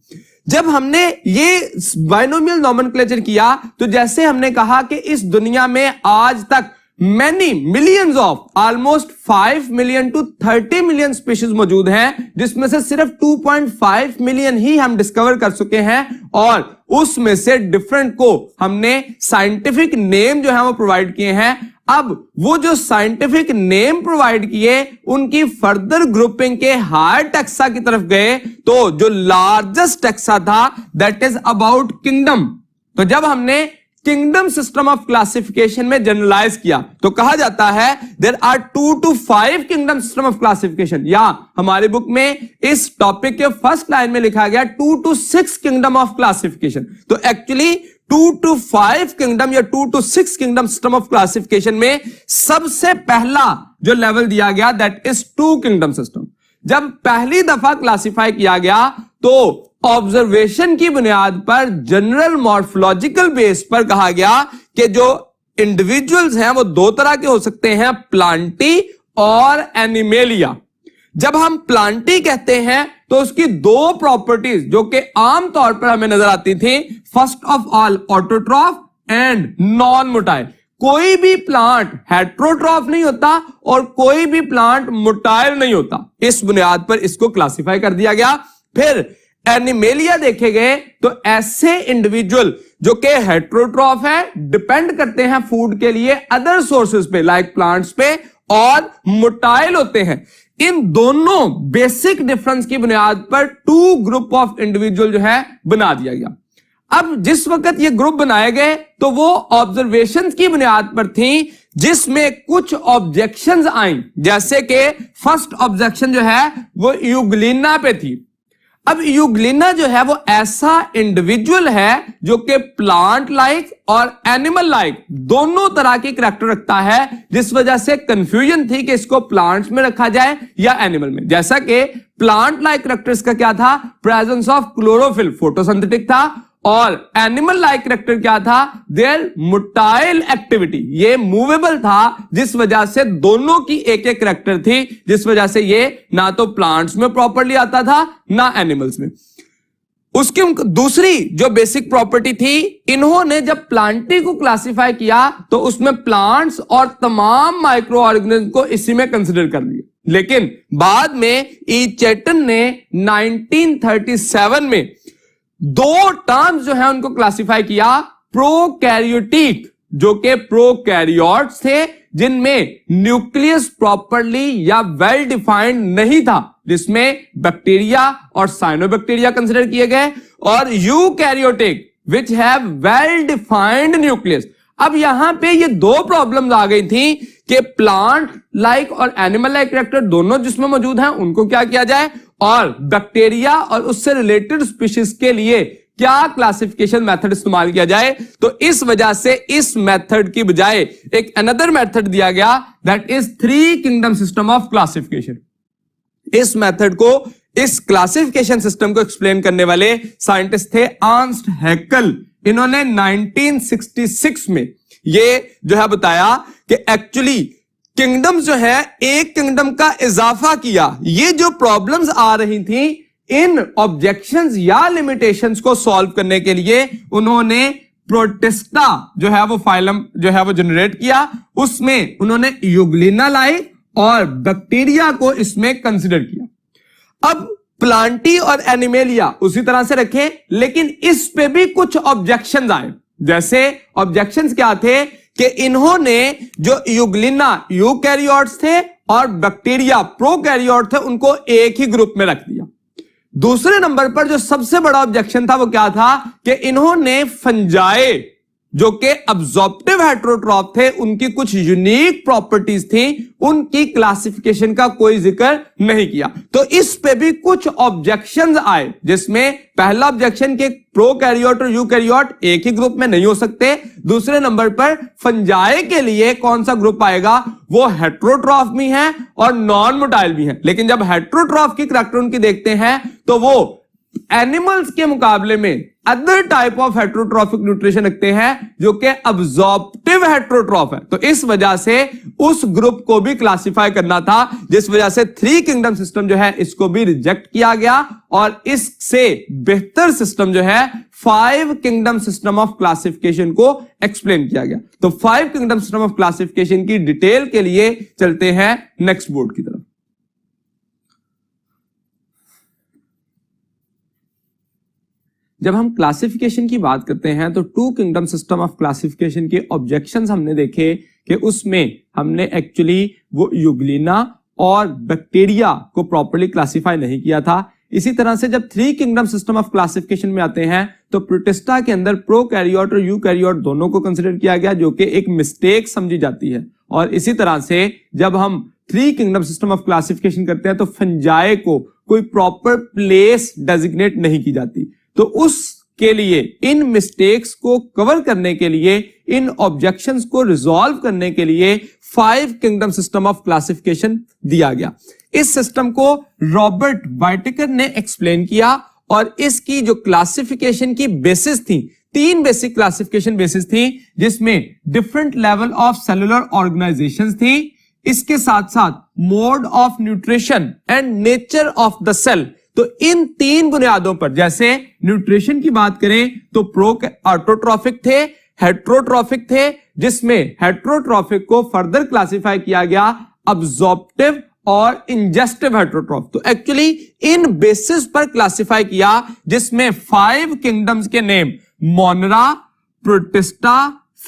जब हमने ये बायनोमियल नोमेनक्लेचर किया तो जैसे हमने कहा कि इस दुनिया में आज तक many millions of almost 5 million to 30 million species मौजूद हैं, जिसमें से सिर्फ 2.5 मिलियन ही हम डिस्कवर कर चुके हैं, और उसमें से डिफरेंट को हमने साइंटिफिक नेम जो है वो प्रोवाइड किए हैं। अब वो जो साइंटिफिक नेम प्रोवाइड किए उनकी फर्दर ग्रुपिंग के हायर टेक्सा की तरफ गए, तो जो लार्जेस्ट टेक्सा था दैट इज अबाउट किंगडम। तो जब हमने किंगडम सिस्टम ऑफ क्लासिफिकेशन में जनरलाइज किया तो कहा जाता है there are 2 to 5 kingdom system of classification, या हमारी बुक में इस टॉपिक के फर्स्ट लाइन में लिखा गया 2 to 6 किंगडम ऑफ क्लासिफिकेशन। तो एक्चुअली 2 to 5 किंगडम या 2 to 6 kingdom system of classification में सबसे पहला जो लेवल दिया गया दैट इज 2 किंगडम सिस्टम। जब पहली दफा क्लासिफाई किया गया तो ऑब्जर्वेशन की बुनियाद पर जनरल मॉर्फोलॉजिकल बेस पर कहा गया कि जो इंडिविजुअल्स हैं वो 2 तरह के हो सकते हैं, प्लांटी और एनिमेलिया। जब हम प्लांटी कहते हैं तो उसकी 2 प्रॉपर्टीज जो कि आमतौर पर हमें नजर आती थी, first of all autotroph and non motile. कोई भी प्लांट हेट्रोट्रॉफ नहीं होता और कोई भी प्लांट मोटाइल नहीं होता। इस बुनियाद पर इसको क्लासिफाई कर दिया गया। फिर एनिमेलिया देखे गए तो ऐसे इंडिविजुअल जो कि हेट्रोट्रॉफ है, डिपेंड करते हैं फूड के लिए अदर सोर्सेस पे लाइक प्लांट्स पे, और मोटाइल होते हैं। इन दोनों बेसिक डिफरेंस की बुनियाद पर टू ग्रुप ऑफ इंडिविजुअल जो है बना दिया गया। अब जिस वक्त ये ग्रुप बनाए गए तो वो ऑब्जर्वेशंस की बुनियाद पर थी, जिसमें कुछ ऑब्जेक्शंस आई, जैसे कि फर्स्ट ऑब्जेक्शन जो है वो यूग्लिना पे थी। अब यूग्लिना जो है वो ऐसा इंडिविजुअल है जो कि प्लांट लाइक और एनिमल लाइक दोनों तरह की करैक्टर रखता है, जिस वजह से कंफ्यूजन थी कि इसको प्लांट्स में रखा जाए या एनिमल में। जैसा कि प्लांट लाइक करैक्टर्स का क्या था, प्रेजेंस ऑफ क्लोरोफिल, फोटोसिंथेटिक था, और एनिमल लाइक करैक्टर क्या था, देयर मोटाइल एक्टिविटी, ये मूवेबल था, जिस वजह से दोनों की एक एक करैक्टर थी, जिस वजह से ये ना तो प्लांट्स में प्रॉपर्ली आता था ना एनिमल्स में। उसकी दूसरी जो बेसिक प्रॉपर्टी थी, इन्होंने जब प्लांटी को क्लासिफाई किया तो उसमें प्लांट्स और तमाम माइक्रो ऑर्गेनिज्म को इसी में कंसिडर कर लिया। लेकिन बाद में ई चैटन ने 1937 में दो टर्म्स जो है उनको क्लासिफाई किया, प्रोकैरियोटिक जो कि प्रोकैरियोट्स थे जिनमें न्यूक्लियस प्रॉपर्ली या वेल डिफाइंड नहीं था, जिसमें बैक्टीरिया और साइनोबैक्टीरिया कंसिडर किए गए, और eukaryotic which have well defined nucleus. अब यहां पे ये दो प्रॉब्लम्स आ गई थी कि प्लांट लाइक और एनिमल लाइक करैक्टर दोनों जिसमें मौजूद हैं उनको क्या किया जाए, और बैक्टीरिया और उससे रिलेटेड स्पीशीज के लिए क्या क्लासिफिकेशन मेथड इस्तेमाल किया जाए। तो इस वजह से इस मेथड की बजाय एक अनदर मेथड दिया गया, that is three kingdom system of classification. इस मेथड को, इस क्लासिफिकेशन सिस्टम को एक्सप्लेन करने वाले साइंटिस्ट थे अर्नस्ट हैकेल। इन्होंने 1966 में ये जो है बताया कि एक्चुअली किंगडम्स जो है एक किंगडम का इजाफा किया। ये जो प्रॉब्लम्स आ रही थी, इन ऑब्जेक्शंस या लिमिटेशंस को सॉल्व करने के लिए उन्होंने प्रोटिस्टा जो है वो फाइलम जो है वो जनरेट किया। उसमें उन्होंने यूग्लिना लाइक और बैक्टीरिया को इसमें कंसिडर किया। अब प्लांटी और एनिमेलिया उसी तरह से रखे, लेकिन इस पे भी कुछ ऑब्जेक्शंस आए। जैसे ऑब्जेक्शंस क्या थे कि इन्होंने जो यूग्लिना यूकैरियोट्स थे और बैक्टीरिया प्रोकैरियोट थे, उनको एक ही ग्रुप में रख दिया। दूसरे नंबर पर जो सबसे बड़ा ऑब्जेक्शन था वो क्या था कि इन्होंने फंजाई जो कि अब्जॉर्प्टिव हेट्रोट्रॉफ थे, उनकी कुछ यूनिक प्रॉपर्टीज थी, उनकी क्लासिफिकेशन का कोई जिक्र नहीं किया। तो इस पे भी कुछ ऑब्जेक्शंस आए, जिसमें पहला ऑब्जेक्शन के प्रोकैरियोट और यूकैरियोट एक ही ग्रुप में नहीं हो सकते। दूसरे नंबर पर फंजाई के लिए कौन सा ग्रुप आएगा, वो हेट्रोट्रॉफ भी है और नॉन मोटाइल भी है। लेकिन जब हेट्रोट्रॉफ की करैक्टर उनकी देखते हैं तो वो एनिमल्स के मुकाबले में other type of heterotrophic nutrition रखते हैं जो कि अब्जॉर्प्टिव हेट्रोट्रॉफ है। तो इस वजह से उस ग्रुप को भी क्लासिफाई करना था, जिस वजह से थ्री किंगडम सिस्टम जो है इसको भी रिजेक्ट किया गया और इससे बेहतर सिस्टम जो है five kingdom system of classification को एक्सप्लेन किया गया। तो five kingdom system of classification की डिटेल के लिए चलते हैं नेक्स्ट बोर्ड की तरफ। जब हम क्लासिफिकेशन की बात करते हैं तो two kingdom system of classification के ऑब्जेक्शंस हमने देखे कि उसमें हमने एक्चुअली वो यूग्लिना और बैक्टीरिया को प्रॉपर्ली क्लासिफाई नहीं किया था। इसी तरह से जब three kingdom system of classification में आते हैं तो प्रोटिस्टा के अंदर प्रोकैरियोट और यूकैरियोट दोनों को कंसिडर किया गया, जो कि एक मिस्टेक समझी जाती है। और इसी तरह से जब हम three kingdom system of classification करते हैं तो फंजाई को कोई प्रॉपर प्लेस डेजिग्नेट नहीं की जाती। तो उसके लिए, इन मिस्टेक्स को कवर करने के लिए, इन ऑब्जेक्शंस को रिजॉल्व करने के लिए five kingdom system of classification दिया गया। इस सिस्टम को रॉबर्ट वाइटेकर ने एक्सप्लेन किया और इसकी जो क्लासिफिकेशन की बेसिस थी, तीन बेसिक क्लासिफिकेशन बेसिस थी, जिसमें different level of cellular organisations थी, इसके साथ साथ mode of nutrition and nature of the cell. तो इन तीन बुनियादों पर, जैसे न्यूट्रिशन की बात करें तो प्रो ऑटोट्रॉफिक थे, हेट्रोट्रॉफिक थे, जिसमें हेट्रोट्रॉफिक को फर्दर क्लासिफाई किया गया अब्जॉर्प्टिव और इंजेस्टिव हेट्रोट्रॉफ। तो एक्चुअली इन बेसिस पर क्लासिफाई किया, जिसमें 5 किंगडम्स के name मोनरा, protista,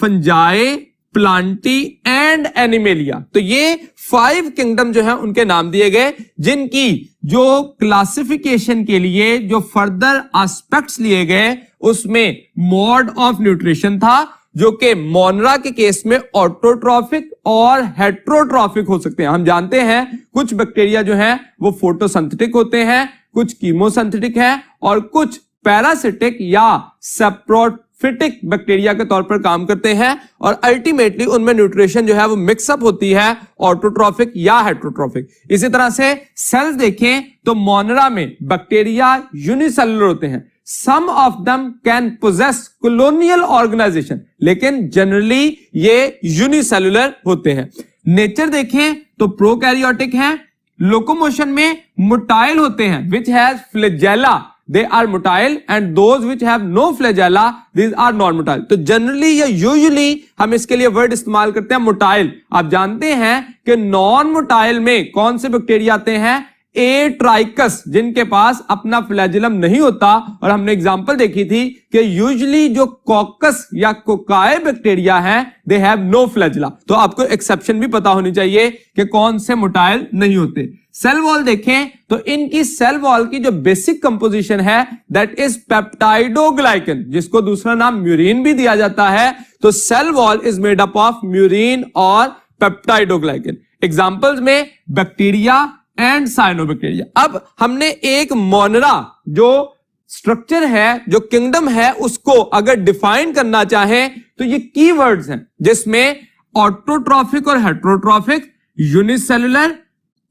fungi, Plantae and animalia, तो ये 5 किंगडम जो है उनके नाम दिए गए, जिनकी जो क्लासिफिकेशन के लिए जो फर्दर एस्पेक्ट्स लिए गए उसमें मोड ऑफ न्यूट्रिशन था, जो कि मोनरा के केस में ऑटोट्रॉफिक और हेट्रोट्रॉफिक हो सकते हैं। हम जानते हैं कुछ बैक्टीरिया जो है वो फोटोसिंथेटिक होते हैं, कुछ कीमोसिंथेटिक है और कुछ पैरासिटिक या सेप्रोफिटिक बैक्टीरिया के तौर पर काम करते हैं, और अल्टीमेटली उनमें न्यूट्रिशन जो है वो मिक्सअप होती है ऑटोट्रॉफिक या हेट्रोट्रॉफिक। इसी तरह से सेल्स देखें तो मोनरा में बैक्टीरिया यूनिसेलुलर होते हैं, some of them can possess colonial organisation, लेकिन जनरली ये यूनिसेलुलर होते हैं। नेचर देखें तो प्रोकैरियोटिक हैं, लोकोमोशन में मोटाइल होते हैं, which has flagella, they are motile, and those which have no flagella, these are non-motile। तो जनरली या यूजुअली हम इसके लिए वर्ड इस्तेमाल करते हैं मोटाइल। आप जानते हैं कि नॉन मोटाइल में कौन से बैक्टीरिया आते हैं? एट्राइकस, जिनके पास अपना फ्लैजिलम नहीं होता, और हमने एग्जांपल देखी थी कि यूजुअली जो कॉकस या कोकाए बैक्टीरिया हैं दे हैव नो फ्लैजिला। तो आपको एक्सेप्शन भी पता होनी चाहिए कि कौन से मोटाइल नहीं होते। सेल वॉल देखें तो इनकी सेल वॉल की जो बेसिक कंपोजिशन है दैट इज पेप्टाइडोग्लाइकन, जिसको दूसरा नाम म्यूरिन भी दिया जाता है। तो cell wall is made up of murein और पेप्टाइडोग्लाइकन। एग्जांपल्स में बैक्टीरिया एंड साइनोबैक्टीरिया। अब हमने एक मोनरा जो स्ट्रक्चर है, जो किंगडम है, उसको अगर डिफाइन करना चाहें तो ये कीवर्ड्स हैं, जिसमें ऑटोट्रॉफिक और heterotrophic, unicellular,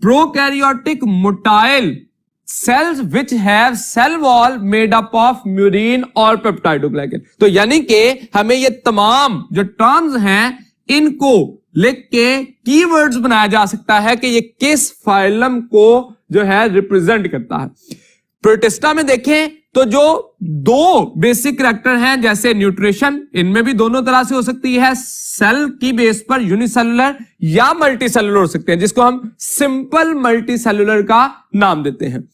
prokaryotic, motile, cells which have cell wall made up of murein और पेप्टाइडोग्लाइकन। तो यानी कि हमें ये तमाम जो टर्म्स हैं इनको लिख के कीवर्ड्स बनाया जा सकता है कि ये किस फाइलम को जो है रिप्रेजेंट करता है। प्रोटिस्टा में देखें तो जो 2 बेसिक कैरेक्टर हैं, जैसे न्यूट्रिशन, इनमें भी दोनों तरह से हो सकती है, सेल की बेस पर यूनिसेलुलर या मल्टीसेलुलर हो सकते हैं, जिसको हम सिंपल मल्टीसेलुलर का नाम देते हैं।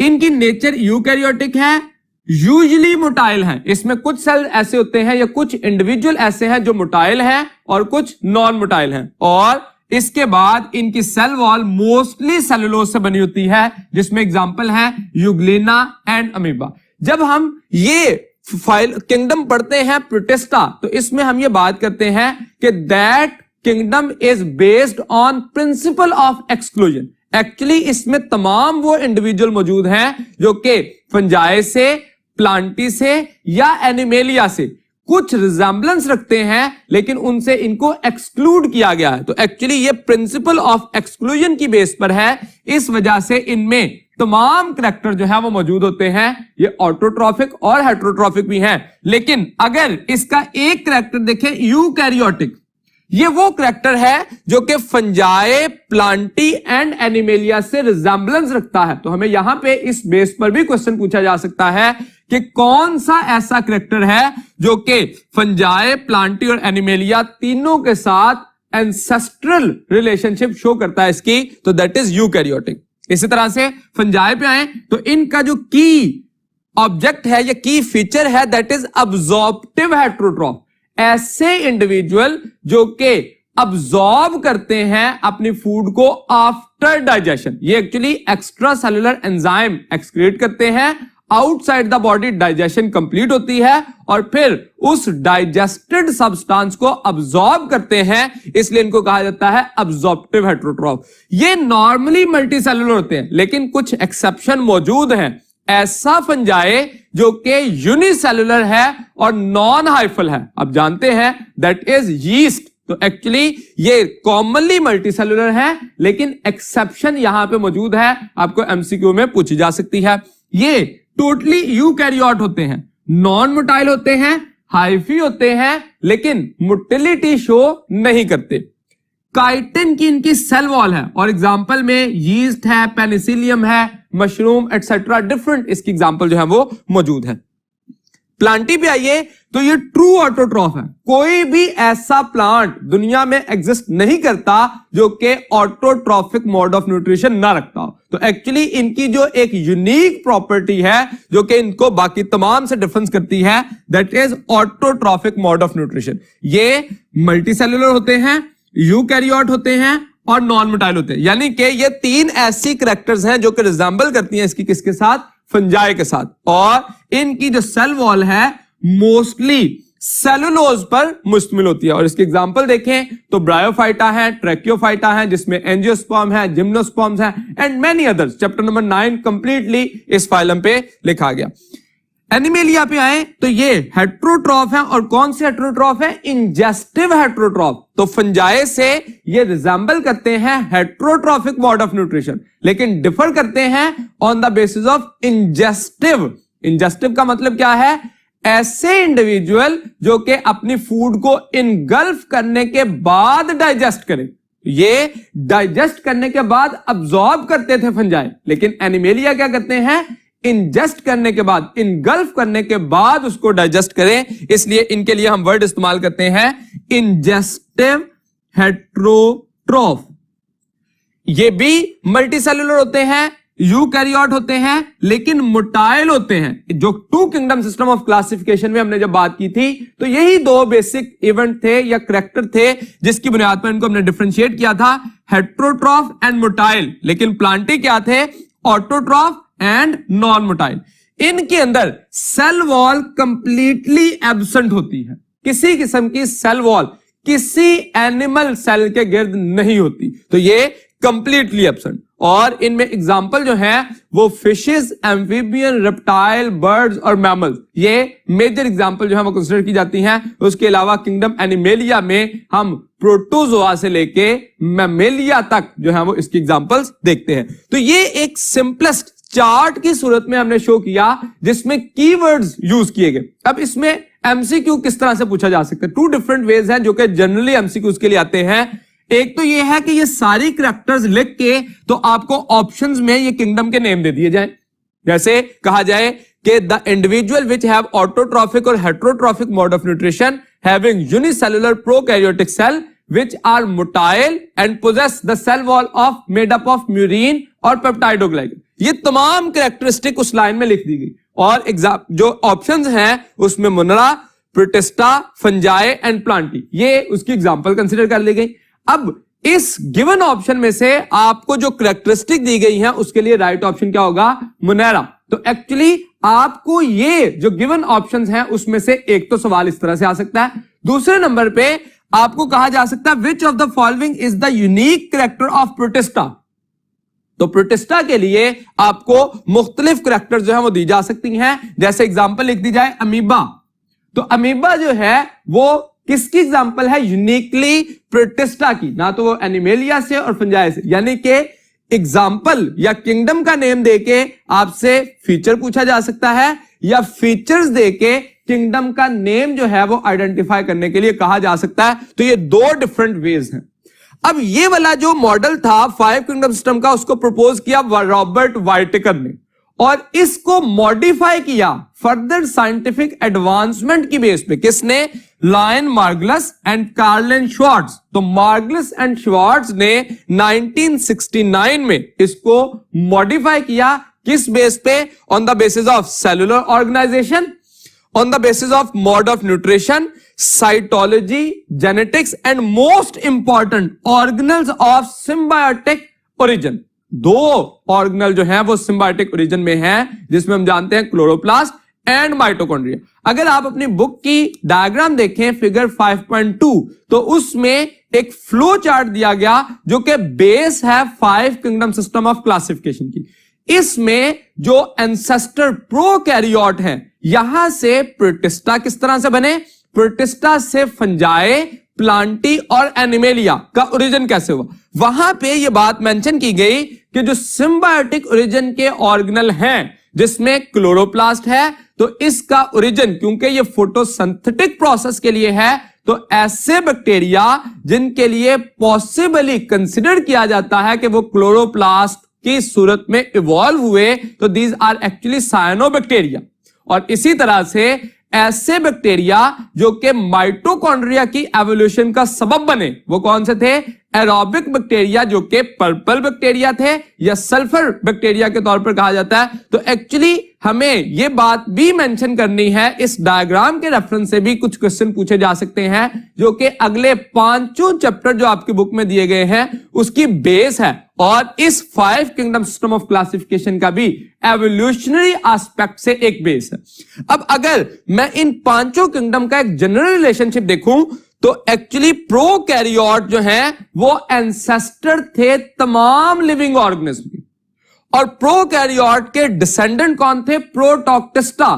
इनकी नेचर यूकैरियोटिक है, यूजुअली मोटाइल हैं। इसमें कुछ सेल ऐसे होते हैं या कुछ इंडिविजुअल ऐसे हैं जो मोटाइल हैं और कुछ नॉन मोटाइल हैं, और इसके बाद इनकी सेल वॉल मोस्टली सेलुलोज से बनी होती है, जिसमें एग्जांपल है यूग्लिना एंड अमीबा। जब हम ये फाइल किंगडम पढ़ते हैं प्रोटिस्टा, तो इसमें हम ये बात करते हैं कि that kingdom is based on principle of exclusion. Actually इसमें तमाम वो इंडिविजुअल मौजूद हैं जो कि फंजाई से, प्लांटी से या एनिमेलिया से कुछ रिजेंबलेंस रखते हैं, लेकिन उनसे इनको एक्सक्लूड किया गया है। तो एक्चुअली ये प्रिंसिपल ऑफ एक्सक्लूजन की बेस पर है, इस वजह से इनमें तमाम करैक्टर जो है वो मौजूद होते हैं। ये ऑटोट्रॉफिक और हेट्रोट्रॉफिक भी हैं, लेकिन अगर इसका एक करैक्टर देखें यूकैरियोटिक, ये वो करैक्टर है जो कि फंजाई, प्लांटी एंड एनिमेलिया से रिजेंबलेंस रखता है। तो हमें यहां पे इस बेस पर भी क्वेश्चन पूछा जा सकता है कि कौन सा ऐसा करैक्टर है जो कि फंजाई, प्लांटी और एनिमेलिया तीनों के साथ एंसेस्ट्रल रिलेशनशिप शो करता है इसकी, तो दैट इज यूकैरियोटिक। इसी तरह से फंजाई पे आए तो इनका जो की ऑब्जेक्ट है या की फीचर है दैट इज अब्जॉर्प्टिव हेट्रोट्रॉफ। ऐसे इंडिविजुअल जो कि अब्सॉर्ब करते हैं अपनी फूड को आफ्टर डाइजेशन। ये actually extra cellular enzyme excrete करते हैं, outside the body digestion complete होती है और फिर उस डाइजेस्टेड सब्सटेंस को अब्सॉर्ब करते हैं, इसलिए इनको कहा जाता है अब्सॉर्प्टिव हेट्रोट्रॉफ। ये नॉर्मली मल्टीसेलुलर होते हैं, लेकिन कुछ एक्सेप्शन मौजूद हैं। ऐसा फंजाई जो कि यूनिसेलुलर है और नॉन हाइफल है, आप जानते हैं दैट इज यीस्ट। तो एक्चुअली ये कॉमनली मल्टीसेलुलर है, लेकिन एक्सेप्शन यहां पे मौजूद है, आपको एमसीक्यू में पूछी जा सकती है। ये टोटली यूकैरियोट होते हैं, नॉन मोटाइल होते हैं, हाइफी होते हैं, लेकिन मोटिलिटी शो नहीं करते। काइटिन की इनकी सेल वॉल है, और एग्जांपल में यीस्ट है, पेनिसिलियम है, मशरूम एटसेट्रा, डिफरेंट इसकी एग्जांपल जो है वो मौजूद है। प्लांटी पे आइए तो ये ट्रू ऑटोट्रॉफ है। कोई भी ऐसा प्लांट दुनिया में एग्जिस्ट नहीं करता जो कि ऑटोट्रॉफिक मोड ऑफ न्यूट्रिशन ना रखता हो। तो एक्चुअली इनकी जो एक यूनिक प्रॉपर्टी है जो कि इनको बाकी तमाम से डिफरेंस करती है, that is autotrophic mode of nutrition. ये मल्टीसेल्युलर होते हैं, यूकैरियोट होते हैं और नॉन मोटाइल होते हैं। यानी कि ये तीन ऐसी कैरेक्टर्स हैं जो कि रिजेंबल करती हैं इसकी किसके साथ, फंजाई के साथ। और इनकी जो सेल वॉल है मोस्टली सेलुलोज पर मुश्तमिल होती है। और इसके एग्जांपल देखें तो ब्रायोफाइटा है, ट्रैकियोफाइटा है जिसमें एंजियोस्पर्म है, जिम्नोस्पर्म्स है and many others. Chapter number 9 completely इस फाइलम पे लिखा गया। एनिमेलिया पे आए तो ये हेट्रोट्रॉफ है। और कौन से हेट्रोट्रॉफ है, इंजेस्टिव हेट्रोट्रॉफ। तो फंजाई से ये रिजेंबल करते हैं हेट्रोट्रॉफिक मोड ऑफ न्यूट्रिशन, लेकिन डिफर करते हैं on the basis of ingestive. Ingestive का मतलब क्या है, ऐसे इंडिविजुअल जो कि अपनी फूड को इनगल्फ करने के बाद डाइजेस्ट करें। ये डाइजेस्ट करने के बाद अब्सॉर्ब करते थे फंजाई, लेकिन एनिमेलिया क्या करते हैं, इंजेस्ट करने के बाद, इनगल्फ करने के बाद उसको डाइजेस्ट करें। इसलिए इनके लिए हम वर्ड इस्तेमाल करते हैं इंजेस्टिव हेट्रोट्रॉफ। ये भी मल्टीसेल्युलर होते हैं, यूकैरियोट होते हैं, लेकिन मोटाइल होते हैं। जो two kingdom system of classification में हमने जब बात की थी तो यही दो बेसिक इवेंट थे या करैक्टर थे जिसकी बुनियाद पर इनको हमने डिफरेंशिएट किया था, हेट्रोट्रॉफ एंड मोटाइल। लेकिन प्लांटी क्या थे, ऑटोट्रॉफ एंड नॉन मोटाइल। इनके अंदर सेल वॉल कंप्लीटली एब्सेंट होती है। किसी किस्म की सेल वॉल किसी एनिमल सेल के गिर्द नहीं होती, तो ये कंप्लीटली एब्सेंट। और इनमें एग्जाम्पल जो है वो फिशेस, एम्फीबियन, रेप्टाइल, बर्ड्स और मैमल्स, ये मेजर एग्जाम्पल जो है वो कंसिडर की जाती हैं। उसके अलावा किंगडम एनिमेलिया में हम प्रोटोजोआ से लेके मैमेलिया तक जो है वो इसकी एग्जाम्पल्स देखते हैं। तो ये एक सिंपलेस्ट चार्ट की सूरत में हमने शो किया जिसमें कीवर्ड्स यूज किए गए। अब इसमें एमसीक्यू किस तरह से पूछा जा सकता है, टू डिफरेंट वेज हैं जो कि जनरली एमसीक्यूज के लिए आते हैं। एक तो ये है कि ये सारी कैरेक्टर्स लिख के तो आपको ऑप्शंस में ये किंगडम के नेम दे दिए जाए। जैसे कहा जाए कि the individual which have autotrophic और heterotrophic mode of nutrition having unicellular prokaryotic cell which are motile and possess the cell wall of made up of murine और पेप्टाइडोग्लाइकन। ये तमाम कैरेक्टरिस्टिक उस लाइन में लिख दी गई। और जो ऑप्शंस हैं उसमें मुनरा, प्रोटिस्टा, फंजाई एंड प्लांटी, ये उसकी एग्जांपल कंसीडर कर ली गई। अब इस गिवन ऑप्शन में से आपको जो कैरेक्टरिस्टिक दी गई है उसके लिए राइट ऑप्शन क्या होगा, मुनेरा। तो एक्चुअली आपको ये जो गिवन ऑप्शंस हैं उसमें से एक तो सवाल इस तरह से आ सकता है। दूसरे नंबर पे आपको कहा जा सकता है which of the following is the unique character of protista. तो प्रोटिस्टा के लिए आपको मुख्तलिफ कैरेक्टर जो है वो दी जा सकती हैं। जैसे एग्जांपल लिख दी जाए अमीबा, तो अमीबा जो है वो किसकी एग्जांपल है, यूनिकली प्रोटिस्टा की, ना तो वो एनिमेलिया से और फंजाई से। यानी कि एग्जांपल या किंगडम का नेम देके आपसे फीचर पूछा जा सकता है या फीचर्स देके किंगडम का नेम जो है वो आइडेंटिफाई करने के लिए कहा जा सकता है। तो ये दो डिफरेंट वेज हैं। अब ये वाला जो मॉडल था 5 किंगडम सिस्टम का, उसको प्रपोज किया रॉबर्ट वाइटेकर ने और इसको मॉडिफाई किया फर्दर साइंटिफिक एडवांसमेंट की बेस पे। किसने, लायन मार्गलस एंड कार्लन श्वार्ट्ज। तो मार्गलस एंड श्वार्ट्ज ने 1969 में इसको मॉडिफाई किया। किस बेस पे, on the basis of cellular organisation, on the basis of mode of nutrition, cytology, genetics and most important organelles of symbiotic origin। दो ऑर्गेनल जो हैं वो सिम्बायोटिक ओरिजिन में हैं जिसमें हम जानते हैं क्लोरोप्लास्ट एंड माइटोकॉन्ड्रिया। अगर आप अपनी बुक की डायग्राम देखें फिगर 5.2 तो उसमें एक फ्लो चार्ट दिया गया जो कि बेस है 5 किंगडम सिस्टम ऑफ क्लासिफिकेशन की। इसमें जो एंसेस्टर प्रोकैरियोट हैं यहां से प्रोटिस्टा किस तरह से बने, प्रोटिस्टा से फंजाई, प्लांटी और एनिमेलिया का ओरिजिन कैसे हुआ, वहां पे ये बात मेंशन की गई कि जो सिम्बायोटिक ओरिजिन के ऑर्गेनल हैं जिसमें क्लोरोप्लास्ट है तो इसका ओरिजिन, क्योंकि ये फोटोसिंथेटिक प्रोसेस के लिए है, तो ऐसे बैक्टीरिया जिनके लिए पॉसिबली कंसिडर किया जाता है कि वो क्लोरोप्लास्ट की सूरत में इवॉल्व हुए, तो दीज आर एक्चुअली साइनोबैक्टीरिया। और इसी तरह से ऐसे बैक्टीरिया जो कि माइटोकॉन्ड्रिया की एवोल्यूशन का सबब बने, वो कौन से थे? एरोबिक बैक्टीरिया, जो कि पर्पल बैक्टीरिया थे या सल्फर बैक्टीरिया के तौर पर कहा जाता है। तो एक्चुअली हमें यह बात भी मेंशन करनी है, इस डायग्राम के रेफरेंस से भी कुछ क्वेश्चन पूछे जा सकते हैं, जो कि अगले 5 चैप्टर जो आपकी बुक में दिए गए हैं उसकी बेस है, और इस 5 किंगडम सिस्टम ऑफ क्लासिफिकेशन का भी एवोल्यूशनरी एस्पेक्ट से एक बेस है। अब अगर मैं इन 5 किंगडम का एक जनरल रिलेशनशिप देखूं तो एक्चुअली प्रोकैरियोट जो है वो एंसेस्टर थे तमाम लिविंग ऑर्गेनिज्म की, और प्रोकैरियोट के डिसेंडेंट कौन थे? प्रोटोक्टिस्टा।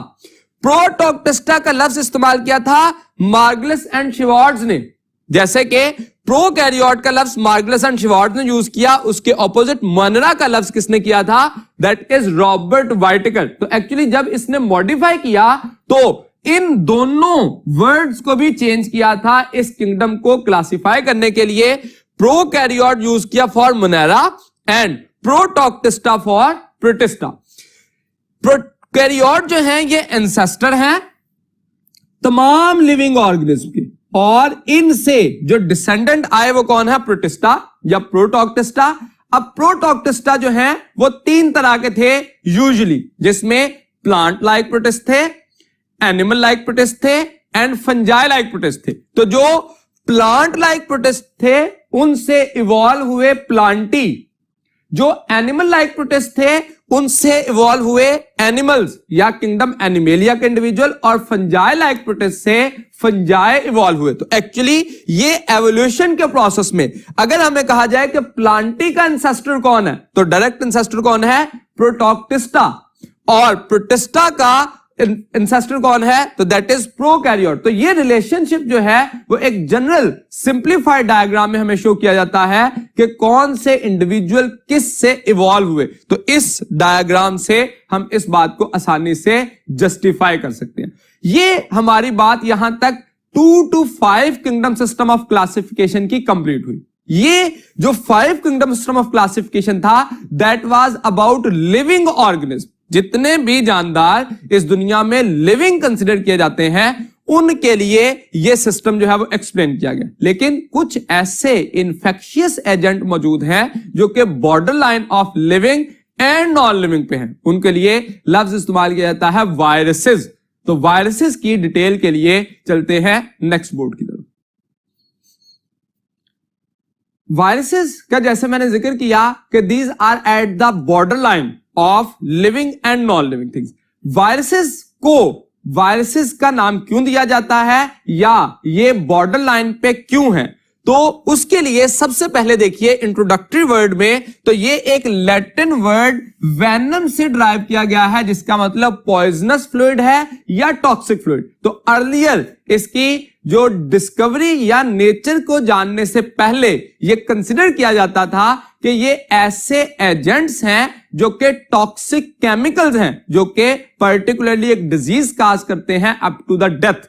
प्रोटोक्टिस्टा का लफ्ज इस्तेमाल किया था मार्गलिस एंड शिवार्ड्स ने, जैसे कि प्रोकैरियोट का लफ्ज मार्गलिस एंड शिवार्ड्स ने यूज किया, उसके ऑपोजिट मनरा का लफ्ज किसने किया था? That is Robert Whittaker. तो एक्चुअली जब इसने मॉडिफाई किया तो इन दोनों वर्ड्स को भी चेंज किया था इस किंगडम को क्लासिफाई करने के लिए। प्रोकैरियोट यूज किया for Monera and Protoctista for protista. Prokaryote जो हैं ये एंसेस्टर हैं तमाम लिविंग ऑर्गेनिज्म के, और इनसे जो डिसेंडेंट आए वो कौन है? प्रोटिस्टा या प्रोटोक्टिस्टा। अब प्रोटोक्टिस्टा जो हैं वो 3 तरह के थे यूजुअली, जिसमें प्लांट लाइक प्रोटिस्ट थे, एनिमल लाइक प्रोटिस्ट थे एंड फंजाई लाइक प्रोटिस्ट थे। तो जो प्लांट लाइक प्रोटिस्ट थे उनसे इवॉल्व हुए प्लांटी, जो एनिमल लाइक प्रोटिस्ट थे उनसे इवॉल्व हुए एनिमल्स या किंगडम एनिमेलिया के इंडिविजुअल, और फंजाई लाइक प्रोटिस्ट से फंजाई इवॉल्व हुए। तो एक्चुअली ये एवोल्यूशन के प्रोसेस में अगर हमें कहा जाए कि प्लांटी का एंसेस्टर कौन है, तो डायरेक्ट एंसेस्टर कौन है? प्रोटोक्टिस्टा। और प्रोटिस्टा का इंसेस्टर कौन है? तो दैट इज प्रोकैरियोट। तो ये रिलेशनशिप जो है वो एक जनरल सिंप्लीफाइड डायग्राम में हमें शो किया जाता है कि कौन से इंडिविजुअल किस से इवॉल्व हुए। तो इस डायग्राम से हम इस बात को आसानी से जस्टिफाई कर सकते हैं। ये हमारी बात यहां तक 2 to 5 kingdom system of classification की कंप्लीट हुई। ये जो 5 किंगडम सिस्टम ऑफ क्लासिफिकेशन था that was about living organism. जितने भी जानदार इस दुनिया में लिविंग कंसिडर किए जाते हैं उनके लिए यह सिस्टम जो है वो एक्सप्लेन किया गया। लेकिन कुछ ऐसे इन्फेक्शियस एजेंट मौजूद हैं जो कि border line of living and non living पे हैं, उनके लिए लफ्ज इस्तेमाल किया जाता है वायरसेस। तो वायरसेस की डिटेल के लिए चलते हैं नेक्स्ट बोर्ड की तरफ। वायरसेस का जैसे मैंने जिक्र किया कि these are at the border line of living and non living things. Viruses को वायरसेस का नाम क्यों दिया जाता है या ये बॉर्डर लाइन पे क्यों है, तो उसके लिए सबसे पहले देखिए इंट्रोडक्टरी वर्ड में, तो ये एक लैटिन वर्ड वेनम से ड्राइव किया गया है जिसका मतलब पॉइजनस फ्लूइड है या टॉक्सिक फ्लूइड। तो अर्लियर इसकी जो डिस्कवरी या नेचर को जानने से पहले ये कंसिडर किया जाता था कि ये ऐसे एजेंट्स हैं जो कि टॉक्सिक केमिकल्स हैं, जो कि पर्टिकुलरली एक डिजीज काज करते हैं अप टू द डेथ।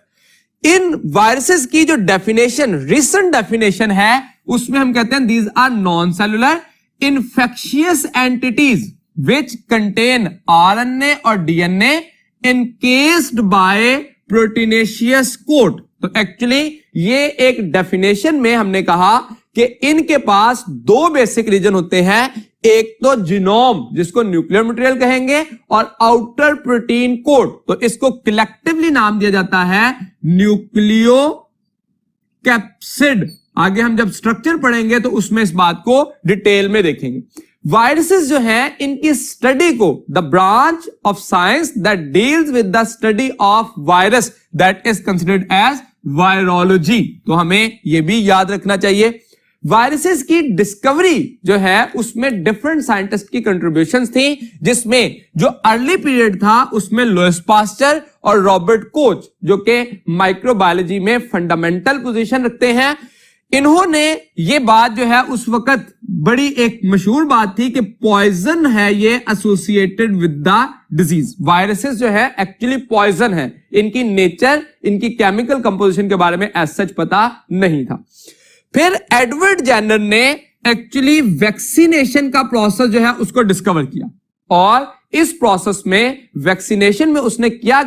इन वायरसेस की जो डेफिनेशन, रीसेंट डेफिनेशन है, उसमें हम कहते हैं these are non cellular infectious entities which contain RNA और DNA encased by proteinaceous coat. तो एक्चुअली ये एक डेफिनेशन में हमने कहा कि इनके पास 2 बेसिक रीजन होते हैं, एक तो जीनोम जिसको न्यूक्लियर मटेरियल कहेंगे और आउटर प्रोटीन कोट। तो इसको कलेक्टिवली नाम दिया जाता है न्यूक्लियो कैप्सिड। आगे हम जब स्ट्रक्चर पढ़ेंगे तो उसमें इस बात को डिटेल में देखेंगे। वायरसेस जो हैं इनकी स्टडी को the branch of science that deals with the study of virus that is considered as virology. तो हमें यह भी याद रखना चाहिए वायरसेस की डिस्कवरी जो है उसमें डिफरेंट साइंटिस्ट की कंट्रीब्यूशंस थी, जिसमें जो अर्ली पीरियड था उसमें लुईस पास्चर और रॉबर्ट कोच जो कि माइक्रोबायोलॉजी में फंडामेंटल पोजीशन रखते हैं, इन्होंने ये बात जो है उस वक्त बड़ी एक मशहूर बात थी कि पॉइजन है ये associated with the disease. Viruses जो है एक्चुअली पॉइजन है, इनकी नेचर, इनकी केमिकल कंपोजिशन के बारे में एज सच पता नहीं था। फिर एडवर्ड जेनर ने एक्चुअली वैक्सीनेशन का प्रोसेस जो है उसको डिस्कवर किया, और इस प्रोसेस में वैक्सीनेशन में उसने क्या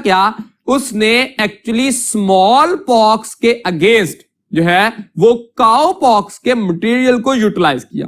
उसने एक्चुअली स्मॉल पॉक्स के अगेंस्ट जो है वो काउ पॉक्स के मटेरियल को यूटिलाइज किया।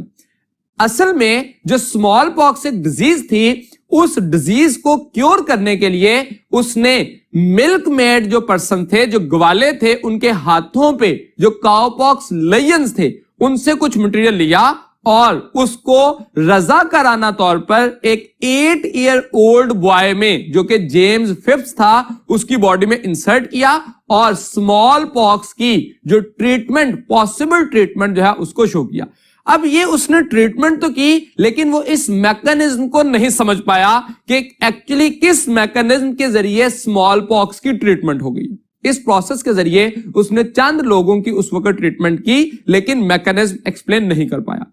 असल में जो स्मॉल पॉक्स एक डिजीज थी, उस डिजीज को क्योर करने के लिए उसने मिल्क मेड जो पर्सन थे, जो ग्वाले थे, उनके हाथों पे जो काउपॉक्स लेयंस थे उनसे कुछ मटेरियल लिया और उसको रजाकाराना तौर पर एक 8 ईयर ओल्ड बॉय में, जो कि जेम्स फिफ्थ था, उसकी बॉडी में इंसर्ट किया और स्मॉल पॉक्स की जो ट्रीटमेंट, पॉसिबल ट्रीटमेंट जो है उसको शो किया। अब ये उसने ट्रीटमेंट तो की, लेकिन वो इस मैकेनिज्म को नहीं समझ पाया कि एक्चुअली किस मैकेनिज्म के जरिए स्मॉल पॉक्स की ट्रीटमेंट हो गई। इस प्रोसेस के जरिए उसने चंद लोगों की उस वक्त ट्रीटमेंट की, लेकिन मैकेनिज्म एक्सप्लेन नहीं कर पाया।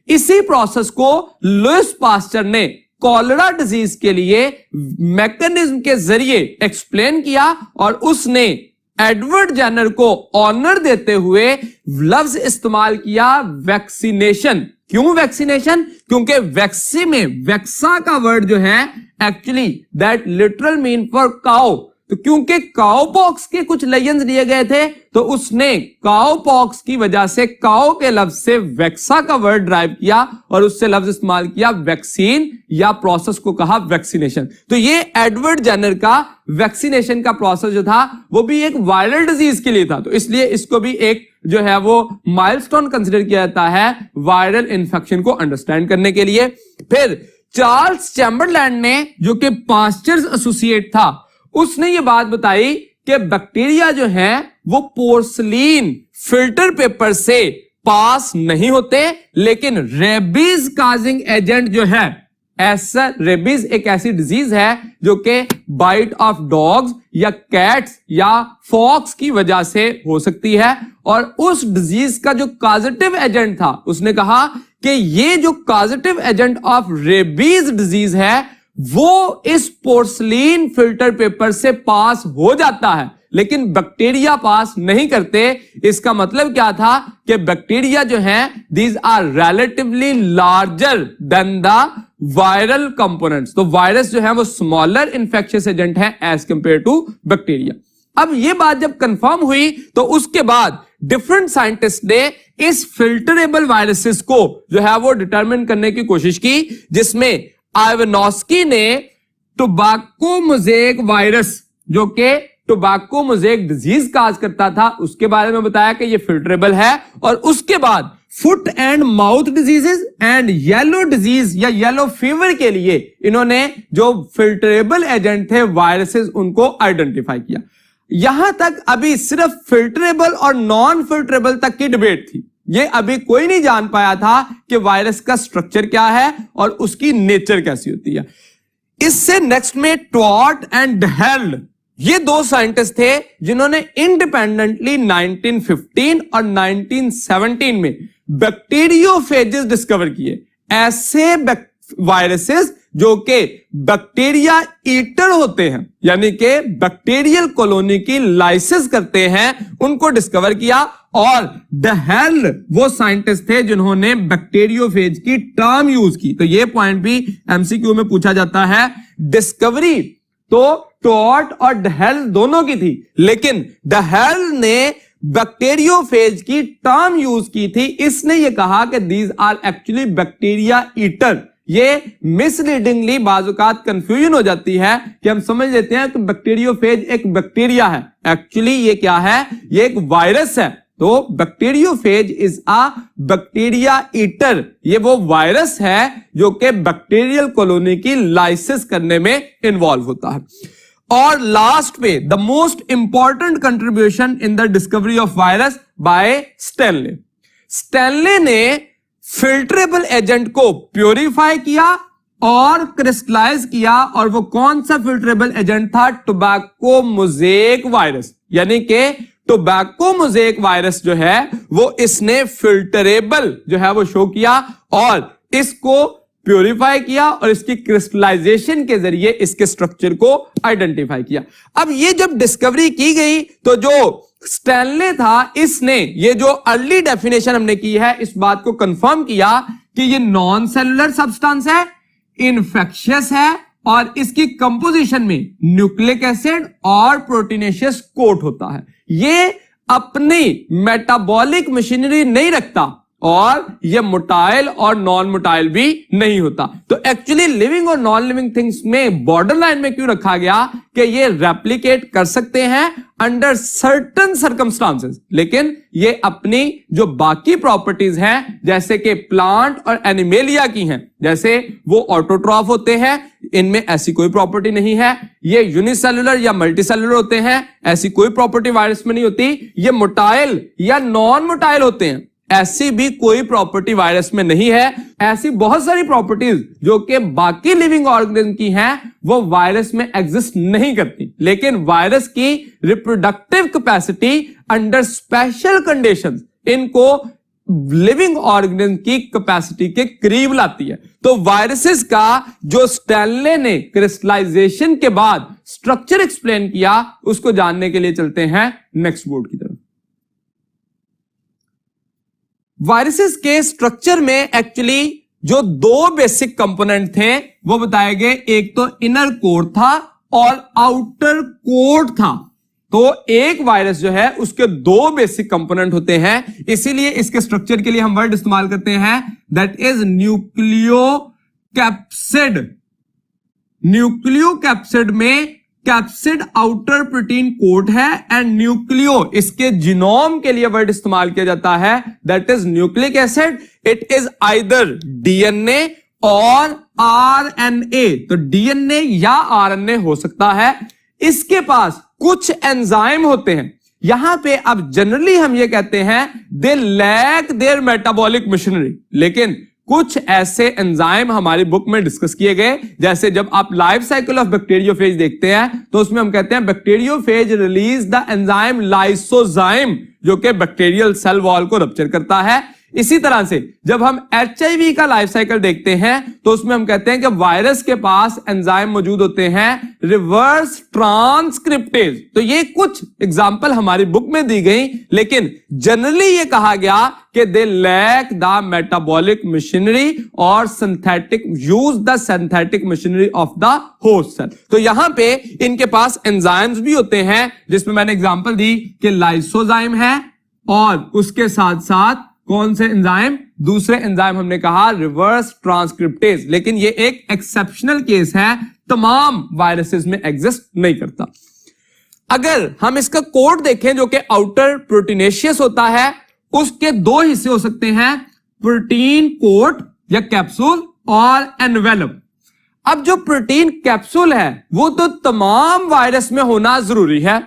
इसी प्रोसेस को लुइस पास्चर ने कॉलेरा डिजीज के लिए मैकेनिज्म के जरिए एक्सप्लेन किया और उसने एडवर्ड जेनर को ऑनर देते हुए लफ्ज इस्तेमाल किया वैक्सीनेशन। क्यों वैक्सीनेशन? क्योंकि वैक्सी में वैक्सा का वर्ड जो है actually that literal mean for cow. तो क्योंकि काउ पॉक्स के कुछ लेजेंड्स लिए गए थे, तो उसने काउ पॉक्स की वजह से काउ के लफ्ज से वैक्सा का वर्ड ड्राइव किया और उससे लफ्ज इस्तेमाल किया वैक्सीन, या प्रोसेस को कहा वैक्सीनेशन। तो ये एडवर्ड जेनर का वैक्सीनेशन का प्रोसेस जो था वो भी एक वायरल डिजीज के लिए था, तो इसलिए इसको भी एक जो है वो माइलस्टोन कंसीडर किया जाता है वायरल इंफेक्शन को अंडरस्टैंड करने के लिए। फिर चार्ल्स चैम्बरलैंड ने, जो कि पास्चर्स एसोसिएट था, उसने ये बात बताई कि बैक्टीरिया जो है वो पोर्सलीन फिल्टर पेपर से पास नहीं होते, लेकिन रेबीज काजिंग एजेंट जो है, ऐसा रेबीज एक ऐसी डिजीज है जो कि बाइट ऑफ डॉग्स या कैट्स या फॉक्स की वजह से हो सकती है। और उस डिजीज का जो कॉजेटिव एजेंट था, उसने कहा कि ये जो causative agent of rabies disease है वो इस पोर्सलीन फिल्टर पेपर से पास हो जाता है, लेकिन बैक्टीरिया पास नहीं करते। इसका मतलब क्या था कि बैक्टीरिया जो हैं, these are relatively larger than the viral components. तो वायरस जो है वो स्मॉलर इंफेक्शियस एजेंट है एज कंपेयर टू बैक्टीरिया। अब ये बात जब कंफर्म हुई तो उसके बाद डिफरेंट साइंटिस्ट ने इस फिल्टरेबल वायरसेस को जो है वो डिटरमिन करने की कोशिश की, जिसमें आइवानोस्की ने टोबैको मोज़ेक वायरस, जो कि टोबैको मोज़ेक डिजीज काज करता था, उसके बारे में बताया कि ये फिल्टरेबल है। और उसके बाद foot and mouth diseases and yellow disease या येलो फीवर के लिए इन्होंने जो फिल्टरेबल एजेंट थे वायरसेस, उनको आइडेंटिफाई किया। यहां तक अभी सिर्फ फिल्टरेबल और नॉन फिल्टरेबल तक की डिबेट थी। ये अभी कोई नहीं जान पाया था कि वायरस का स्ट्रक्चर क्या है और उसकी नेचर कैसी होती है। इससे नेक्स्ट में टॉट एंड डहेल्ड, ये दो साइंटिस्ट थे जिन्होंने इंडिपेंडेंटली 1915 और 1917 में बैक्टीरियोफेजेस डिस्कवर किए। ऐसे वायरसेस जो कि बैक्टीरिया ईटर होते हैं, यानी कि बैक्टीरियल कॉलोनी की लाइसिस करते हैं, उनको डिस्कवर किया। और डहेल वो साइंटिस्ट थे जिन्होंने बैक्टीरियोफेज की टर्म यूज की। तो ये पॉइंट भी एमसीक्यू में पूछा जाता है। डिस्कवरी तो टॉट और डहेल दोनों की थी, लेकिन डहेल ने बैक्टीरियोफेज की टर्म यूज की थी। इसने ये कहा कि these are actually bacteria eater. ये मिसलीडिंगली बाजुकात कंफ्यूजन हो जाती है कि हम समझ लेते हैं कि बैक्टीरियोफेज एक बैक्टीरिया है, एक्चुअली ये क्या है, ये एक वायरस है। तो bacteriophage is a bacteria eater, ये वो वायरस है जो कि बैक्टीरियल कॉलोनी की लाइसिस करने में इन्वॉल्व होता है। और लास्ट पे the most important contribution in the discovery of virus bye Stanley. Stanley ने फिल्टरेबल एजेंट को प्योरीफाई किया और क्रिस्टलाइज किया, और वो कौन सा फिल्टरेबल एजेंट था? Tobacco mosaic virus. यानी कि टोबैको मोज़ेक वायरस जो है वो इसने फिल्टरेबल जो है वो शो किया और इसको प्योरीफाई किया और इसकी क्रिस्टलाइजेशन के जरिए इसके स्ट्रक्चर को आइडेंटिफाई किया। अब ये जब डिस्कवरी की गई तो जो स्टैनले था, इसने ये जो अर्ली डेफिनेशन हमने की है, इस बात को कंफर्म किया कि ये नॉन सेलुलर सब्सटेंस है, इन्फेक्शियस है और इसकी कंपोजिशन में न्यूक्लिक एसिड और प्रोटीनेशियस कोट होता है। ये अपनी मेटाबॉलिक मशीनरी नहीं रखता और ये मोटाइल और नॉन मोटाइल भी नहीं होता। तो एक्चुअली लिविंग और नॉन लिविंग थिंग्स में बॉर्डर लाइन में क्यों रखा गया कि ये रेप्लिकेट कर सकते हैं अंडर सर्टेन सर्कमस्टांसेस, लेकिन ये अपनी जो बाकी प्रॉपर्टीज हैं जैसे कि प्लांट और एनिमेलिया की हैं, जैसे वो ऑटोट्रॉफ होते हैं, इनमें ऐसी कोई प्रॉपर्टी नहीं है। ये यूनिसेलुलर या मल्टीसेलुलर होते हैं, ऐसी कोई प्रॉपर्टी वायरस में नहीं होती। ये मोटाइल या नॉन मोटाइल होते हैं, ऐसी भी कोई प्रॉपर्टी वायरस में नहीं है। ऐसी बहुत सारी प्रॉपर्टीज जो कि बाकी लिविंग ऑर्गेनिज्म की हैं वो वायरस में एग्जिस्ट नहीं करती, लेकिन वायरस की reproductive capacity under special conditions इनको लिविंग ऑर्गेनिज्म की कैपेसिटी के करीब लाती है। तो वायरसेस का जो स्टैनले ने क्रिस्टलाइजेशन के बाद स्ट्रक्चर एक्सप्लेन किया उसको जानने के लिए चलते हैं नेक्स्ट बोर्ड की तरफ। वायरसेस के स्ट्रक्चर में एक्चुअली जो दो बेसिक कंपोनेंट थे वो बताए गए, एक तो इनर कोर था और आउटर कोर था। तो एक वायरस जो है उसके दो बेसिक कंपोनेंट होते हैं, इसीलिए इसके स्ट्रक्चर के लिए हम वर्ड इस्तेमाल करते हैं दैट इज न्यूक्लियोकैप्सिड। न्यूक्लियोकैप्सिड में कैप्सिड आउटर प्रोटीन कोट है एंड न्यूक्लियो इसके जीनोम के लिए वर्ड इस्तेमाल किया जाता है that is nucleic acid. It is either DNA और आरएनए, तो डीएनए या आरएनए हो सकता है। इसके पास कुछ एंजाइम होते हैं, यहां पे अब जनरली हम ये कहते हैं they lack their metabolic machinery, लेकिन कुछ ऐसे एंजाइम हमारी बुक में डिस्कस किए गए, जैसे जब आप लाइफ साइकिल ऑफ बैक्टीरियोफेज देखते हैं तो उसमें हम कहते हैं bacteriophage release the enzyme lysozyme जो कि बैक्टीरियल सेल वॉल को रप्चर करता है। इसी तरह से जब हम एचआईवी का लाइफ साइकिल देखते हैं तो उसमें हम कहते हैं कि वायरस के पास एंजाइम मौजूद होते हैं रिवर्स ट्रांसक्रिप्टेज। तो ये कुछ एग्जांपल हमारी बुक में दी गई, लेकिन जनरली ये कहा गया कि they lack the metabolic machinery और synthetic use the synthetic machinery of the host cell. तो यहां पे इनके पास एंजाइम्स भी होते हैं, जिसमें मैंने एग्जांपल दी कि लाइसोजाइम है और उसके साथ साथ कौन से एंजाइम, दूसरे एंजाइम हमने कहा रिवर्स ट्रांसक्रिप्टेज, लेकिन ये एक एक्सेप्शनल केस है, तमाम वायरसेस में एग्जिस्ट नहीं करता। अगर हम इसका कोड देखें जो कि आउटर प्रोटीनेशियस होता है, उसके दो हिस्से हो सकते हैं, प्रोटीन कोट या कैप्सूल और एनवेलप। अब जो प्रोटीन कैप्सूल है वो तो तमाम वायरस में होना जरूरी है,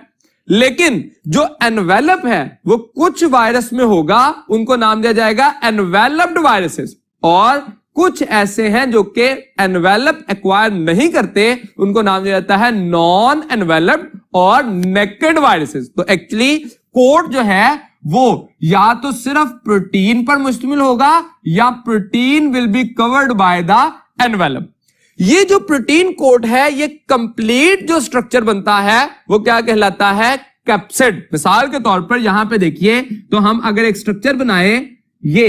लेकिन जो एनवेलप है वो कुछ वायरस में होगा, उनको नाम दिया जाएगा एनवेलप्ड वायरसेस, और कुछ ऐसे हैं जो कि एनवेलप एक्वायर नहीं करते, उनको नाम दिया जाता है नॉन एनवेलप्ड और नेकेड वायरसेस। तो एक्चुअली कोड जो है वो या तो सिर्फ प्रोटीन पर मुश्तमिल होगा या protein will be covered by the envelope. ये जो प्रोटीन कोट है, ये कंप्लीट जो स्ट्रक्चर बनता है वो क्या कहलाता है, कैप्सिड। मिसाल के तौर पर यहां पे देखिए, तो हम अगर एक स्ट्रक्चर बनाए, ये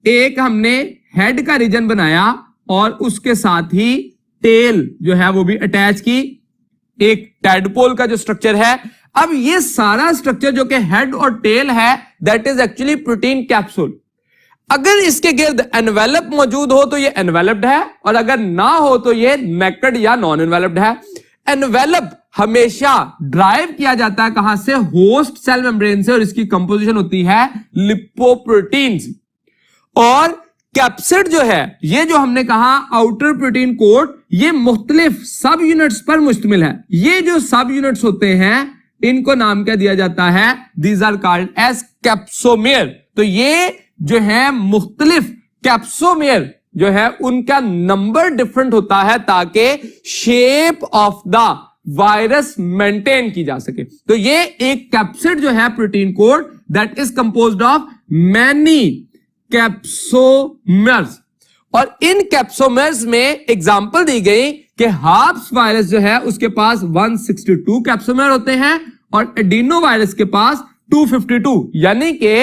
एक हमने हेड का रीजन बनाया और उसके साथ ही टेल जो है वो भी अटैच की, एक टैडपोल का जो स्ट्रक्चर है। अब ये सारा स्ट्रक्चर जो कि हेड और टेल है that is actually protein capsule. अगर इसके गिर्द एनवेलप मौजूद हो तो ये एनवेलप्ड है, और अगर ना हो तो ये नेकेड या नॉन एनवेलप्ड है। एनवेलप हमेशा ड्राइव किया जाता है कहां से, होस्ट सेल मेम्ब्रेन से, और इसकी कंपोजिशन होती है लिपोप्रोटीन्स। और कैप्सिड जो है, ये जो हमने कहा आउटर प्रोटीन कोट, ये मुख्तलिफ सब यूनिट्स पर मुश्तमिल है। ये जो सब यूनिट्स होते हैं इनको नाम क्या दिया जाता है, these are called as capsomere. तो ये जो है मुख्तलिफ कैप्सोमेयर जो है उनका नंबर डिफरेंट होता है ताकि shape of the virus maintain की जा सके। तो ये एक कैप्सिड जो है protein coat that is composed of many capsomeres, और इन कैप्सोमेर्स में एग्जांपल दी गई कि हार्प्स वायरस जो है उसके पास 162 कैप्सोमेर होते हैं और एडिनो वायरस के पास 252, यानी कि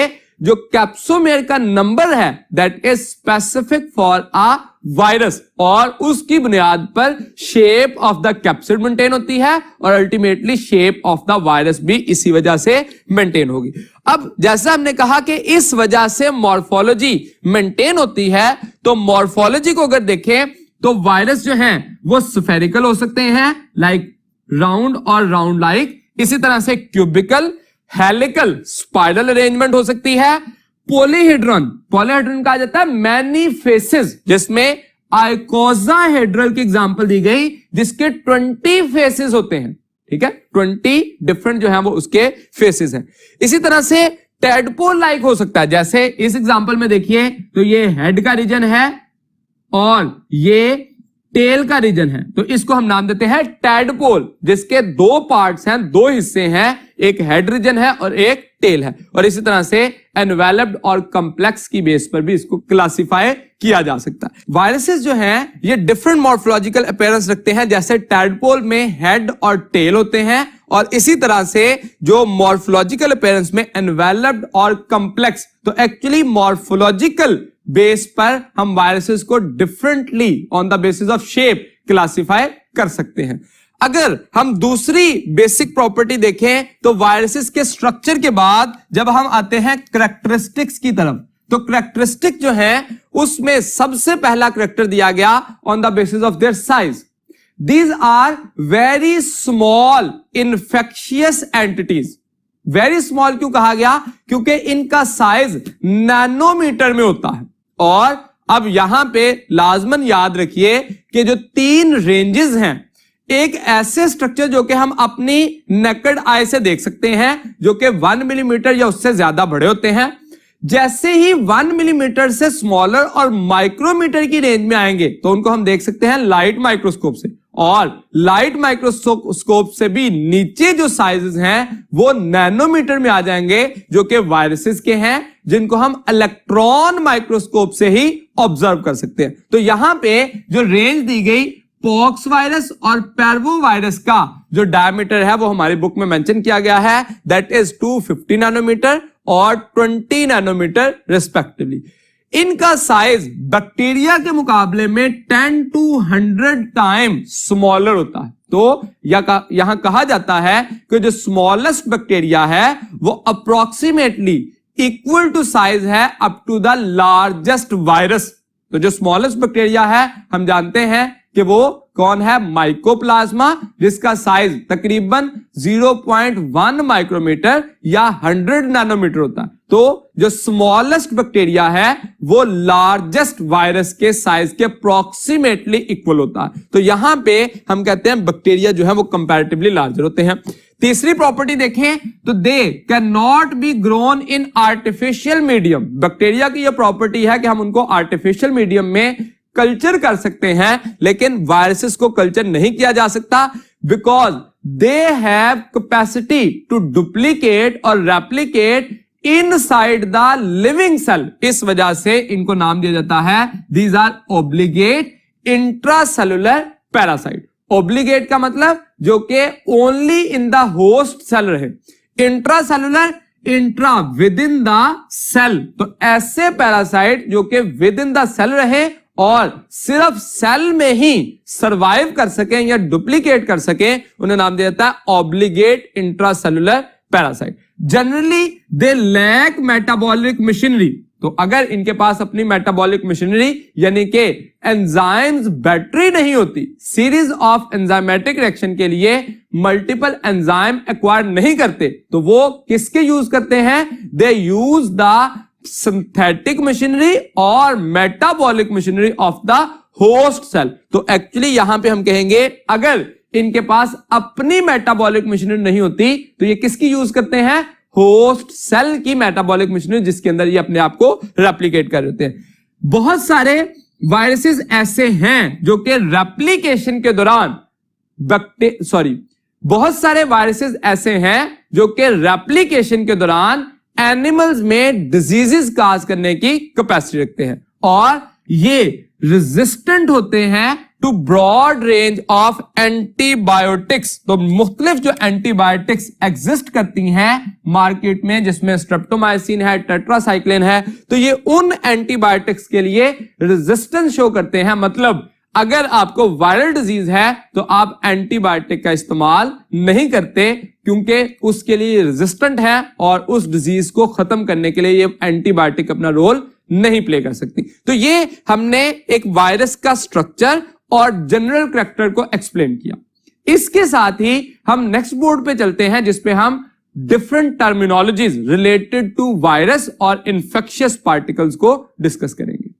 जो कैप्सोमेर का नंबर है that is specific for a virus, और उसकी बुनियाद पर shape of the capsid maintain होती है और ultimately shape of the virus भी इसी वजह से मेंटेन होगी। अब जैसा हमने कहा कि इस वजह से मॉर्फोलॉजी मेंटेन होती है, तो मॉर्फोलॉजी को अगर देखें तो वायरस जो हैं वो स्फेरिकल हो सकते हैं लाइक राउंड और राउंड लाइक, इसी तरह से क्यूबिकल, हेलिकल, स्पाइरल अरेंजमेंट हो सकती है, पॉलीहेड्रॉन कहा जाता है मैनी फेसेस, जिसमें आइकोसाहेड्रल की एग्जांपल दी गई जिसके 20 फेसेस होते हैं, ठीक है, 20 डिफरेंट जो है वो उसके फेसेस हैं। इसी तरह से टेडपोल लाइक हो सकता है, जैसे इस एग्जांपल में देखिए तो ये हेड का रीजन है और ये टेल का रीजन है, तो इसको हम नाम देते हैं टेडपोल, जिसके दो पार्ट्स हैं, दो हिस्से हैं, एक हेड रीजन है और एक टेल है। और इसी तरह से एनवेलप्ड और कॉम्प्लेक्स की बेस पर भी इसको क्लासिफाई किया जा सकता है। वायरसेस जो हैं ये डिफरेंट मॉर्फोलॉजिकल अपीयरेंस रखते हैं, जैसे टेडपोल में हेड और टेल होते हैं, और इसी तरह से जो मॉर्फोलॉजिकल अपीयरेंस में एनवेलप्ड और कॉम्प्लेक्स, तो एक्चुअली मॉर्फोलॉजिकल बेस पर हम वायरसेस को differently on the basis of shape classify कर सकते हैं। अगर हम दूसरी बेसिक प्रॉपर्टी देखें तो वायरसेस के स्ट्रक्चर के बाद जब हम आते हैं करैक्टरिस्टिक्स की तरफ, तो करैक्टरिस्टिक जो है उसमें सबसे पहला करैक्टर दिया गया on the basis of their size. These are very small infectious entities. Very small क्यों कहा गया? क्योंकि इनका साइज नैनोमीटर में होता है। और अब यहां पे लाजमन याद रखिए कि जो 3 रेंजेस हैं, एक ऐसे स्ट्रक्चर जो कि हम अपनी नेकेड आई से देख सकते हैं जो कि 1 मिलीमीटर या उससे ज्यादा बड़े होते हैं, जैसे ही 1 मिलीमीटर से स्मॉलर और माइक्रोमीटर की रेंज में आएंगे तो उनको हम देख सकते हैं लाइट माइक्रोस्कोप से, और लाइट माइक्रोस्कोप से भी नीचे जो साइजेस हैं वो नैनोमीटर में आ जाएंगे, जो कि वायरसेस के हैं, जिनको हम इलेक्ट्रॉन माइक्रोस्कोप से ही ऑब्जर्व कर सकते हैं। तो यहां पे जो रेंज दी गई पॉक्स वायरस और पैरवो वायरस का जो डायमीटर है वो हमारी बुक में मेंशन किया गया है, दैट इज 250 नैनोमीटर और 20 नैनोमीटर रिस्पेक्टिवली। इनका साइज बैक्टीरिया के मुकाबले में 10 to 100 टाइम स्मॉलर होता है। तो यहां कहा जाता है कि जो स्मॉलेस्ट बैक्टीरिया है वो अप्रोक्सीमेटली इक्वल टू साइज है up to the largest virus. तो जो स्मॉलेस्ट बैक्टीरिया है हम जानते हैं कि वो कौन है? माइकोप्लाज्मा, जिसका साइज तकरीबन 0.1 माइक्रोमीटर या 100 नैनोमीटर होता है। तो जो स्मॉलेस्ट बैक्टीरिया है वो लार्जेस्ट वायरस के साइज के अप्रोक्सीमेटली इक्वल होता है। तो यहां पे हम कहते हैं बैक्टीरिया जो है वो कंपैरेटिवली लार्जर होते हैं। तीसरी प्रॉपर्टी देखें तो they can not be grown in artificial medium. Bacteria की यह प्रॉपर्टी है कि हम उनको आर्टिफिशियल मीडियम में कल्चर कर सकते हैं, लेकिन वायरसेस को कल्चर नहीं किया जा सकता, because they have capacity to duplicate और replicate inside the living cell. इस वजह से इनको नाम दिया जाता है these are obligate intracellular parasite. Obligate का मतलब जो कि only in the host cell रहे, intracellular intra within the cell, तो ऐसे पैरासाइट जो कि विद इन द सेल रहे और सिर्फ सेल में ही सरवाइव कर सके या डुप्लीकेट कर सके, उन्हें नाम दिया जाता है obligate intracellular parasite. Generally they lack metabolic machinery. तो अगर इनके पास अपनी मेटाबॉलिक मशीनरी यानी कि एंजाइम्स बैटरी नहीं होती, सीरीज ऑफ एंजाइमेटिक रिएक्शन के लिए मल्टीपल एंजाइम एक्वायर नहीं करते, तो वो किसके यूज करते हैं? They use the synthetic machinery और metabolic machinery of the host cell. तो एक्चुअली यहां पे हम कहेंगे अगर इनके पास अपनी मेटाबॉलिक मशीनरी नहीं होती तो ये किसकी यूज करते हैं? होस्ट सेल की मेटाबॉलिक मशीनरी, जिसके अंदर ये अपने आप को रेप्लिकेट कर देते हैं। बहुत सारे वायरसेस ऐसे हैं जो कि रेप्लिकेशन के दौरान बहुत सारे वायरसेस ऐसे हैं जो कि रेप्लिकेशन के दौरान एनिमल्स में डिजीजेस काज करने की कैपेसिटी रखते हैं और ये रेजिस्टेंट होते हैं to broad range of antibiotics. तो मुख्तलिफ जो एंटीबायोटिक्स एग्जिस्ट करती हैं मार्केट में, जिसमें स्ट्रेप्टोमाइसिन है, टेट्रासाइक्लिन है, तो ये उन एंटीबायोटिक्स के लिए रेजिस्टेंस शो करते हैं। मतलब अगर आपको वायरल डिजीज है तो आप एंटीबायोटिक का इस्तेमाल नहीं करते, क्योंकि उसके लिए रेजिस्टेंट है और उस डिजीज को खत्म करने के लिए ये एंटीबायोटिक अपना रोल नहीं प्ले कर सकती। तो ये हमने एक वायरस का स्ट्रक्चर और जनरल कैरेक्टर को एक्सप्लेन किया। इसके साथ ही हम नेक्स्ट बोर्ड पे चलते हैं, जिसपे हम different terminologies related to virus और इंफेक्शियस पार्टिकल्स को डिस्कस करेंगे।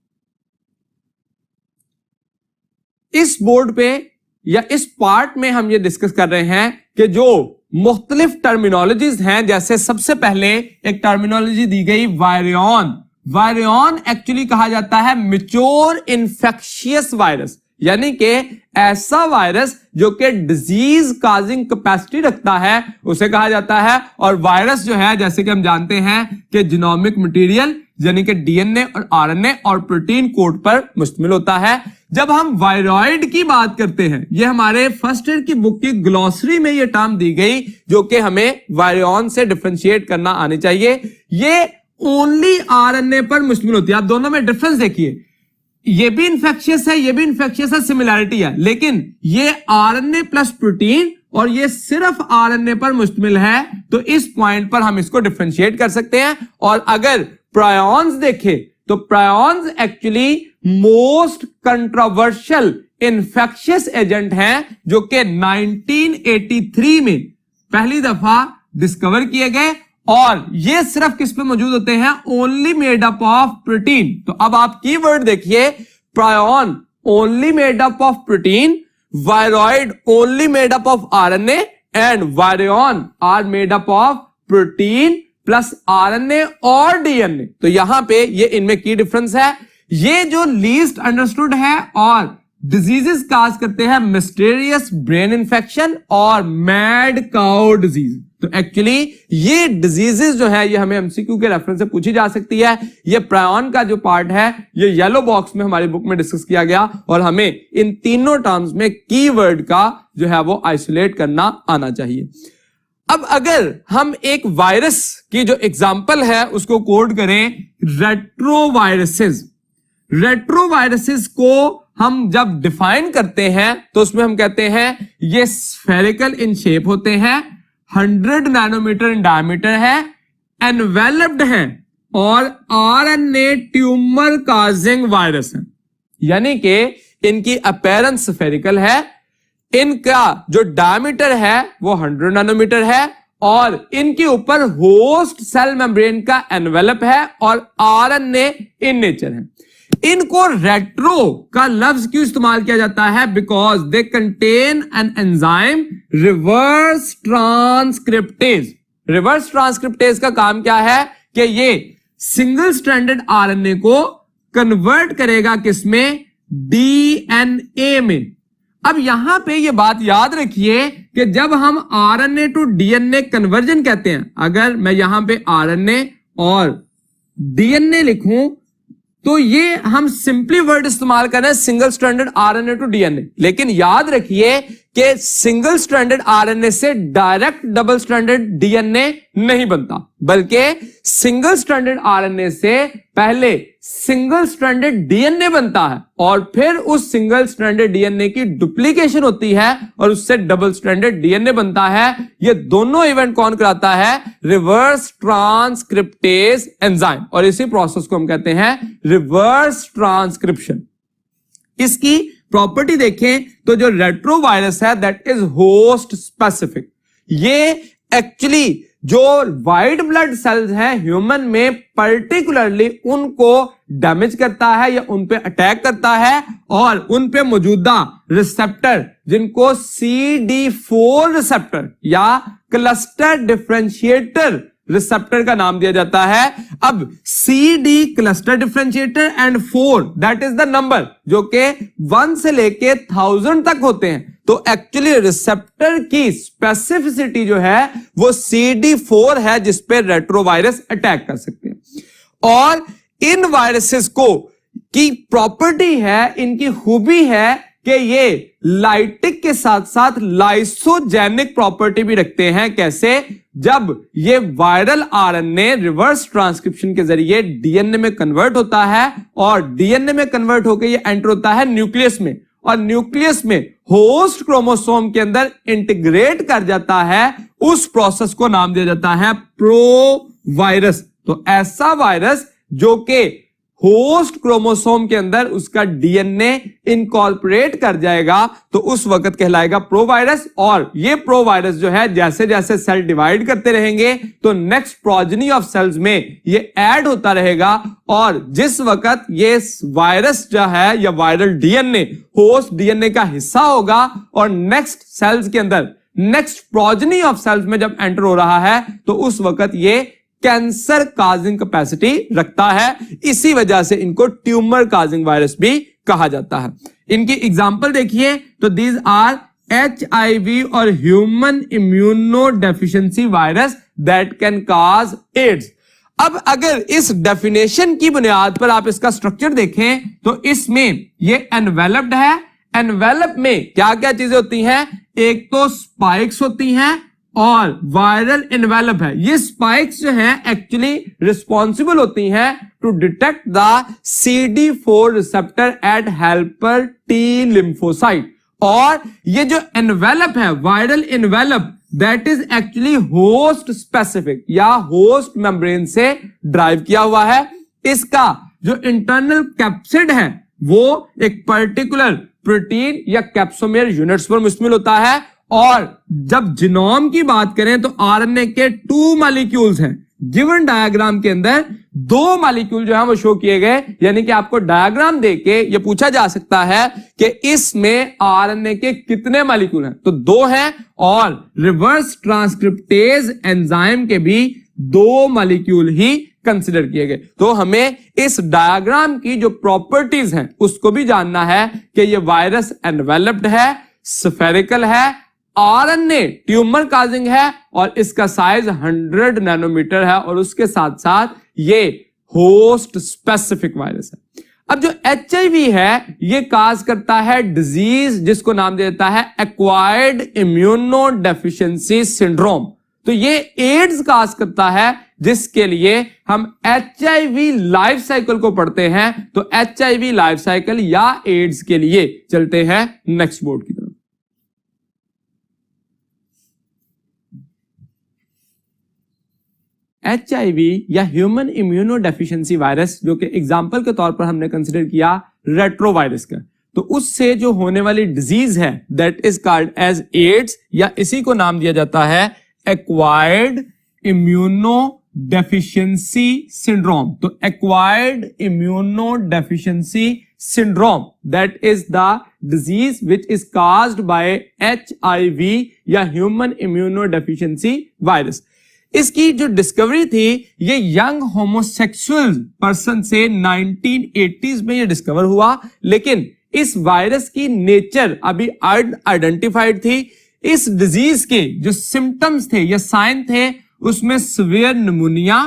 इस बोर्ड पे या इस पार्ट में हम ये डिस्कस कर रहे हैं कि जो मुख्तलिफ टर्मिनोलॉजीज हैं, जैसे सबसे पहले एक टर्मिनोलॉजी दी गई वायरियन। वायरियन एक्चुअली कहा जाता है मैच्योर इन्फेक्शियस वायरस, यानी कि ऐसा वायरस जो कि डिजीज काजिंग कैपेसिटी रखता है उसे कहा जाता है। और वायरस जो है, जैसे कि हम जानते हैं कि जीनोमिक मटेरियल यानी कि डीएनए और आरएनए और प्रोटीन कोड पर मुश्तमिल होता है। जब हम वायरॉइड की बात करते हैं, ये हमारे फर्स्ट ईयर की बुक की ग्लॉसरी में ये टर्म दी गई, जो कि हमें वायरियन से डिफरेंशिएट करना आनी चाहिए। ये ओनली आरएनए पर मुश्तमिल होती है। आप दोनों में डिफरेंस देखिए, ये भी इंफेक्शियस है, ये भी इंफेक्शियस है, सिमिलैरिटी है, लेकिन ये आरएनए प्लस प्रोटीन और ये सिर्फ आरएनए पर मुश्तमिल है। तो इस पॉइंट पर हम इसको डिफरेंशिएट कर सकते हैं। और अगर प्रायॉन्स देखें तो prions actually most controversial infectious agent हैं, जो कि 1983 में पहली दफा डिस्कवर किए गए। और ये सिर्फ किस पे मौजूद होते हैं? Only made up of protein. तो अब आप कीवर्ड देखिए, prion only made up of protein, viroid only made up of RNA and virion are made up of protein plus RNA और डीएनए। तो यहां पे ये इनमें की डिफरेंस है। ये जो लीस्ट अंडरस्टूड है और डिजीजेस काज करते हैं मिस्टीरियस ब्रेन इंफेक्शन और मैड काउ डिजीज। तो एक्चुअली ये डिजीजेस जो है ये हमें एमसीक्यू के रेफरेंस से पूछी जा सकती है। ये प्रायॉन का जो पार्ट है ये येलो बॉक्स में हमारी बुक में डिस्कस किया गया और हमें इन तीनों टर्म्स में कीवर्ड का जो है वो आइसोलेट करना आना चाहिए। अब अगर हम एक वायरस की जो एग्जांपल है उसको कोड करें, रेट्रोवायरसेस। रेट्रोवायरसेस को हम जब डिफाइन करते हैं तो उसमें हम कहते हैं ये स्फेरिकल इन शेप होते हैं, 100 नैनोमीटर इन डायमीटर है, एनवेलप्ड है और आरएनए ट्यूमर काजिंग वायरस है। यानी कि इनकी अपीयरेंस स्फेरिकल है, इनका जो डायमीटर है वो 100 नैनोमीटर है और इनके ऊपर होस्ट सेल मेम्ब्रेन का एनवेलप है और आरएनए इन नेचर है। इनको रेट्रो का लफ्ज क्यों इस्तेमाल किया जाता है? Because they contain an enzyme reverse transcriptase. Reverse transcriptase का काम क्या है कि ये सिंगल स्ट्रैंडेड आरएनए को कन्वर्ट करेगा किसमें? डीएनए में। अब यहां पे ये बात याद रखिए कि जब हम आरएनए टू डीएनए कन्वर्जन कहते हैं, अगर मैं यहां पे आरएनए और डीएनए लिखूं तो ये हम सिंपली वर्ड इस्तेमाल कर रहे हैं single stranded RNA to DNA. लेकिन याद रखिए कि सिंगल स्ट्रैंडेड आरएनए से डायरेक्ट डबल स्ट्रैंडेड डीएनए नहीं बनता, बल्कि सिंगल स्ट्रैंडेड आरएनए से पहले सिंगल स्ट्रैंडेड डीएनए बनता है और फिर उस सिंगल स्ट्रैंडेड डीएनए की डुप्लीकेशन होती है और उससे डबल स्ट्रैंडेड डीएनए बनता है। ये दोनों इवेंट कौन कराता है? रिवर्स ट्रांसक्रिप्टेज एंजाइम, और इसी प्रोसेस को हम कहते हैं रिवर्स ट्रांसक्रिप्शन। इसकी प्रॉपर्टी देखें तो जो रेट्रोवायरस है दैट इज होस्ट स्पेसिफिक। ये एक्चुअली जो वाइट ब्लड सेल्स हैं ह्यूमन में पर्टिकुलरली उनको डैमेज करता है या उन पे अटैक करता है और उन पे मौजूदा रिसेप्टर जिनको CD4 रिसेप्टर या क्लस्टर डिफरेंशिएटर रिसेप्टर का नाम दिया जाता है। अब CD cluster differentiator and 4 that is the number जो कि 1 से लेके 1000 तक होते हैं। तो एक्चुअली रिसेप्टर की स्पेसिफिसिटी जो है वो CD4 है जिस पे रेट्रोवायरस अटैक कर सकते हैं। और इन वायरसेस को की प्रॉपर्टी है, इनकी खूबी है कि ये लाइटिक के साथ साथ लाइसोजेनिक प्रॉपर्टी भी रखते हैं। कैसे? जब ये वायरल आरएनए रिवर्स ट्रांसक्रिप्शन के जरिए डीएनए में कन्वर्ट होता है और डीएनए में कन्वर्ट होकर ये एंटर होता है न्यूक्लियस में, और न्यूक्लियस में होस्ट क्रोमोसोम के अंदर इंटीग्रेट कर जाता है, उस प्रोसेस को नाम दिया जाता है प्रोवायरस। तो ऐसा वायरस जो कि होस्ट क्रोमोसोम के अंदर उसका डीएनए इनकॉर्पोरेट कर जाएगा तो उस वक्त कहलाएगा प्रोवायरस। और ये प्रोवायरस जो है जैसे जैसे सेल डिवाइड करते रहेंगे तो नेक्स्ट प्रोजेनी ऑफ सेल्स में ये ऐड होता रहेगा, और जिस वक्त ये वायरस जो है या वायरल डीएनए होस्ट डीएनए का हिस्सा होगा और नेक्स्ट सेल्स के अंदर नेक्स्ट प्रोजेनी ऑफ सेल्स में जब एंटर हो रहा है तो उस वक्त ये कैंसर काजिंग कैपेसिटी रखता है। इसी वजह से इनको ट्यूमर काजिंग वायरस भी कहा जाता है। इनकी एग्जांपल देखिए तो दीज आर HIV और human immunodeficiency virus that can cause AIDS. अब अगर इस डेफिनेशन की बुनियाद पर आप इसका स्ट्रक्चर देखें तो इसमें ये एनवेलप्ड है। एनवेलप में क्या क्या चीजें होती हैं? एक तो स्पाइक्स होती हैं और वायरल एनवेलप है। ये स्पाइक्स जो है एक्चुअली रिस्पॉन्सिबल होती हैं to detect the CD4 receptor at helper T lymphocyte. और ये जो एनवेलप है viral envelope that is actually host specific या होस्ट मेम्ब्रेन से ड्राइव किया हुआ है। इसका जो इंटरनल कैप्सिड है वो एक पर्टिकुलर प्रोटीन या कैप्सोमेर यूनिट्स पर मुश्तमिल होता है। और जब जीनोम की बात करें तो आरएनए के 2 मॉलिक्यूल्स हैं। गिवन डायग्राम के अंदर 2 मॉलिक्यूल जो है वो शो किए गए, यानी कि आपको डायग्राम देके ये पूछा जा सकता है कि इसमें आरएनए के कितने मॉलिक्यूल हैं, तो 2 हैं। और रिवर्स ट्रांसक्रिप्टेज एंजाइम के भी 2 मॉलिक्यूल ही कंसिडर किए गए। तो हमें इस डायग्राम की जो प्रॉपर्टीज हैं उसको भी जानना है कि ये वायरस एनवेलप्ड है, स्फेरिकल है, आरएनए ट्यूमर काजिंग है और इसका साइज 100 नैनोमीटर है, और उसके साथ साथ ये होस्ट स्पेसिफिक वायरस है। अब जो HIV है ये काज करता है डिजीज जिसको नाम देता है एक्वायर्ड इम्यूनो डेफिशिएंसी सिंड्रोम। तो ये एड्स काज करता है जिसके लिए हम HIV लाइफ साइकिल को पढ़ते हैं। तो HIV लाइफ साइकिल या एड्स के लिए चलते हैं नेक्स्ट बोर्ड की तरफ। HIV या ह्यूमन इम्यूनो डेफिशिएंसी वायरस जो कि एग्जाम्पल के तौर पर हमने कंसिडर किया रेट्रोवायरस का, तो उससे जो होने वाली डिजीज है that is called as AIDS, या इसी को नाम दिया जाता है एक्वायर्ड इम्यूनो डेफिशिएंसी सिंड्रोम। तो acquired immunodeficiency syndrome that is the disease which is caused by HIV या ह्यूमन इम्यूनो डेफिशिएंसी वायरस। इसकी जो डिस्कवरी थी ये यंग होमोसेक्सुअल पर्सन से 1980s में ये डिस्कवर हुआ, लेकिन इस वायरस की नेचर अभी आइडेंटिफाइड थी। इस डिजीज के जो सिम्टम्स थे या साइन थे उसमें severe pneumonia,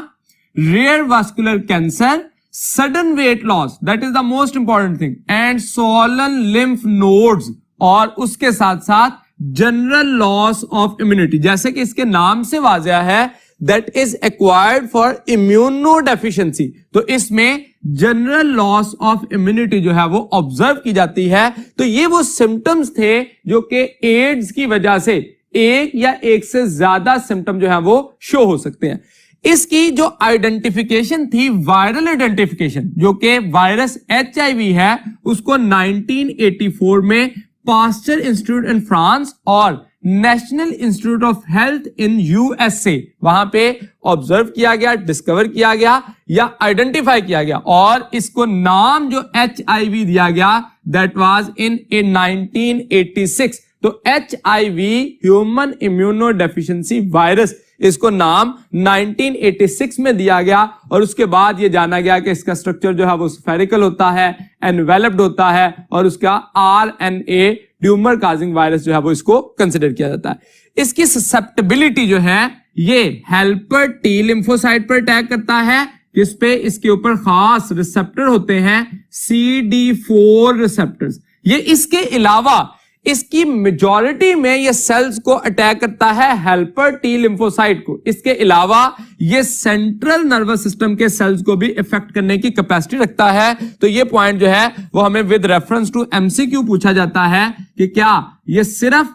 rare vascular cancer, sudden weight loss that is the most important thing, and swollen lymph nodes, और उसके साथ साथ जनरल लॉस ऑफ इम्यूनिटी। जैसे कि इसके नाम से वाज़ेह है that is acquired for immuno deficiency, तो इसमें जनरल लॉस ऑफ इम्यूनिटी जो है वो ऑब्जर्व की जाती है। तो ये वो सिम्टम्स थे जो कि एड्स की वजह से एक या एक से ज्यादा सिम्टम जो है वो शो हो सकते हैं। इसकी जो आइडेंटिफिकेशन थी वायरल आइडेंटिफिकेशन जो कि वायरस HIV है उसको 1984 में पास्चर इंस्टीट्यूट इन फ्रांस और national institute of health in USA वहां पे ऑब्जर्व किया गया, डिस्कवर किया गया या आइडेंटिफाई किया गया, और इसको नाम जो HIV दिया गया दैट वाज इन 1986। तो HIV human immunodeficiency virus इसको नाम 1986 में दिया गया, और उसके बाद ये जाना गया कि इसका स्ट्रक्चर जो है वो स्फेरिकल होता है, एनवेलप्ड होता है, और उसका RNA ट्यूमर काजिंग वायरस जो है वो इसको कंसिडर किया जाता है। इसकी ससेप्टेबिलिटी जो है ये हेल्पर टी लिम्फोसाइट पर अटैक करता है, जिस पे इसके ऊपर खास रिसेप्टर होते हैं CD4 रिसेप्टर्स। ये इसके अलावा इसकी मेजॉरिटी में ये सेल्स को अटैक करता है हेल्पर टी लिम्फोसाइट को। इसके अलावा ये सेंट्रल नर्वस सिस्टम के सेल्स को भी इफेक्ट करने की कैपेसिटी रखता है। तो ये पॉइंट जो है वो हमें विद रेफरेंस टू एमसीक्यू पूछा जाता है कि क्या ये सिर्फ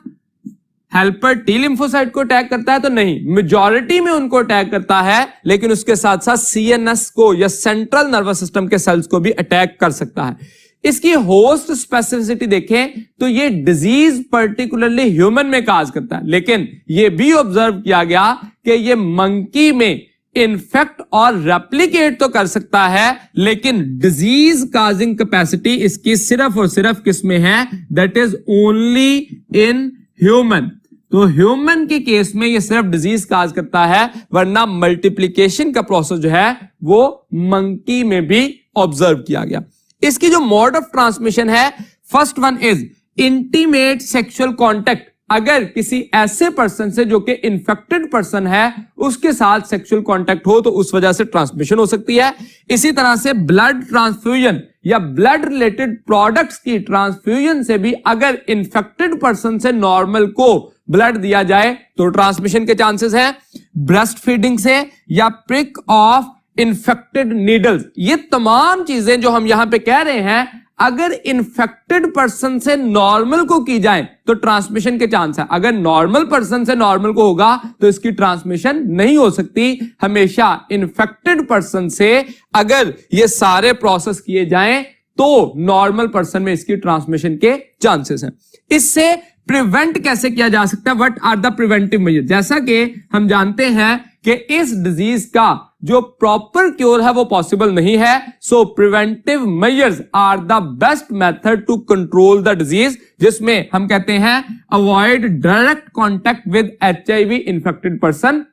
हेल्पर टी लिम्फोसाइट को अटैक करता है, तो नहीं, मेजॉरिटी में उनको अटैक करता है, लेकिन उसके साथ साथ सीएनएस को या सेंट्रल नर्वस सिस्टम के सेल्स को भी अटैक कर सकता है। इसकी होस्ट स्पेसिफिसिटी देखें तो ये डिजीज पर्टिकुलरली ह्यूमन में काज करता है, लेकिन ये भी ऑब्जर्व किया गया कि ये मंकी में इन्फेक्ट और रेप्लिकेट तो कर सकता है, लेकिन डिजीज काजिंग कैपेसिटी इसकी सिर्फ और सिर्फ किसमें है, that is only in human. तो ह्यूमन के केस में ये सिर्फ डिजीज काज करता है, वरना मल्टीप्लिकेशन का प्रोसेस जो है वो मंकी में भी ऑब्जर्व किया गया। इसकी जो मोड ऑफ ट्रांसमिशन है, first one is intimate sexual contact. अगर किसी ऐसे पर्सन से जो कि इन्फेक्टेड पर्सन है उसके साथ सेक्सुअल कांटेक्ट हो तो उस वजह से ट्रांसमिशन हो सकती है। इसी तरह से ब्लड ट्रांसफ्यूजन या ब्लड रिलेटेड प्रोडक्ट्स की ट्रांसफ्यूजन से भी अगर इन्फेक्टेड पर्सन से नॉर्मल को ब्लड दिया जाए तो ट्रांसमिशन के चांसेस हैं। ब्रेस्ट फीडिंग से या प्रिक ऑफ इन्फेक्टेड नीडल्स, ये तमाम चीजें जो हम यहां पे कह रहे हैं अगर इन्फेक्टेड पर्सन से नॉर्मल को की जाए तो ट्रांसमिशन के चांस है। अगर नॉर्मल पर्सन से नॉर्मल को होगा तो इसकी ट्रांसमिशन नहीं हो सकती। हमेशा इन्फेक्टेड पर्सन से अगर ये सारे प्रोसेस किए जाएं तो नॉर्मल पर्सन में इसकी ट्रांसमिशन के चांसेस हैं। इससे प्रिवेंट कैसे किया जा सकता है, what are the preventive measure. जैसा कि हम जानते हैं कि इस डिजीज का जो प्रॉपर क्योर है वो पॉसिबल नहीं है, so preventive measures are the best method to control the disease, जिसमें हम कहते हैं avoid direct contact with HIV infected person.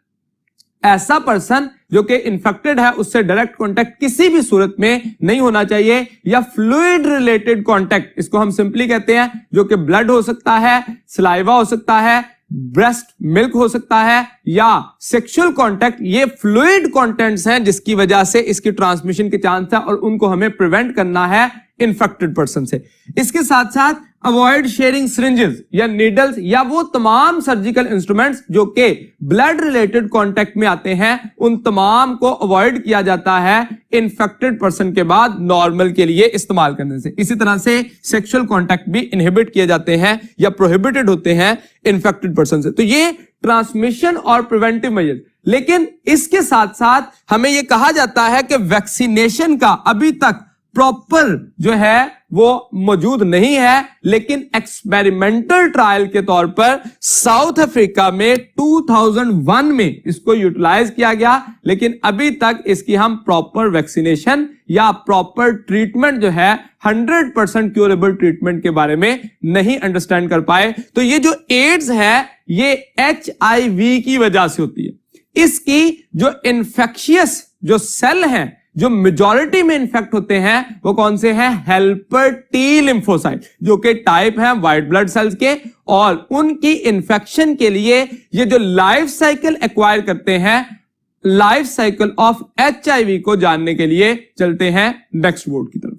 ऐसा पर्सन जो कि इन्फेक्टेड है उससे डायरेक्ट कांटेक्ट किसी भी सूरत में नहीं होना चाहिए, या फ्लूइड रिलेटेड कांटेक्ट, इसको हम सिंपली कहते हैं, जो कि ब्लड हो सकता है, सलाइवा हो सकता है, ब्रेस्ट मिल्क हो सकता है, या सेक्सुअल कांटेक्ट। ये फ्लूइड कंटेंट्स हैं जिसकी वजह से इसकी ट्रांसमिशन के चांस है और उनको हमें प्रिवेंट करना है इन्फेक्टेड पर्सन से। इसके साथ साथ अवॉइड शेयरिंग सिरिंजेस या नीडल्स या वो तमाम सर्जिकल इंस्ट्रूमेंट्स जो कि ब्लड रिलेटेड कांटेक्ट में आते हैं, उन तमाम को अवॉइड किया जाता है इन्फेक्टेड पर्सन के बाद नॉर्मल के लिए इस्तेमाल करने से। इसी तरह से सेक्सुअल कांटेक्ट भी इनहिबिट किए जाते हैं या प्रोहिबिटेड होते हैं इन्फेक्टेड पर्सन से। तो ये ट्रांसमिशन और प्रिवेंटिव मेजर। लेकिन इसके साथ साथ हमें यह कहा जाता है कि वैक्सीनेशन का अभी तक प्रॉपर जो है वो मौजूद नहीं है, लेकिन एक्सपेरिमेंटल ट्रायल के तौर पर साउथ अफ्रीका में 2001 में इसको यूटिलाइज किया गया, लेकिन अभी तक इसकी हम प्रॉपर वैक्सीनेशन या प्रॉपर ट्रीटमेंट जो है 100% क्यूरेबल ट्रीटमेंट के बारे में नहीं अंडरस्टैंड कर पाए। तो ये जो एड्स है ये HIV की वजह से होती है। इसकी जो इन्फेक्शियस जो सेल हैं जो मेजॉरिटी में इन्फेक्ट होते हैं वो कौन से हैं, हेल्पर टी लिम्फोसाइट, जो कि टाइप है व्हाइट ब्लड सेल्स के, और उनकी इन्फेक्शन के लिए ये जो लाइफ साइकिल एक्वायर करते हैं, लाइफ साइकिल ऑफ HIV को जानने के लिए चलते हैं नेक्स्ट बोर्ड की तरफ।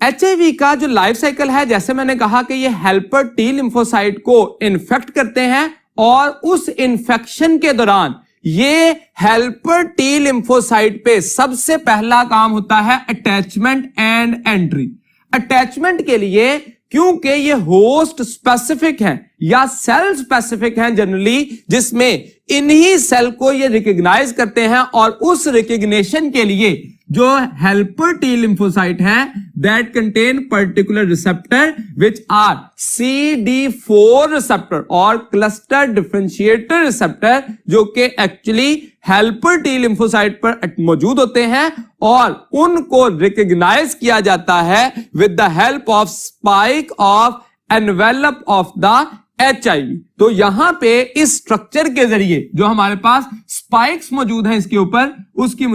HIV का जो लाइफ साइकिल है, जैसे मैंने कहा कि ये हेल्पर टी लिम्फोसाइट को इन्फेक्ट करते हैं और उस इन्फेक्शन के दौरान ये हेल्पर टी लिम्फोसाइट पे सबसे पहला काम होता है अटैचमेंट एंड एंट्री। अटैचमेंट के लिए, क्योंकि ये होस्ट स्पेसिफिक है या सेल स्पेसिफिक है जनरली, जिसमें इन्हीं सेल को ये रिकॉग्नाइज करते हैं, और उस रिकॉग्निशन के लिए जो हेल्पर टी लिम्फोसाइट है that contain particular receptor which are CD4 receptor और क्लस्टर डिफरेंशिएटर रिसेप्टर, जो कि एक्चुअली हेल्पर टी लिम्फोसाइट पर मौजूद होते हैं, और उनको रिकॉग्नाइज किया जाता है with the help of spike of envelope of the HIV। तो यहां पे इस स्ट्रक्चर के जरिए जो हमारे पास स्पाइक्स मौजूद हैं इसके ऊपर, उसकी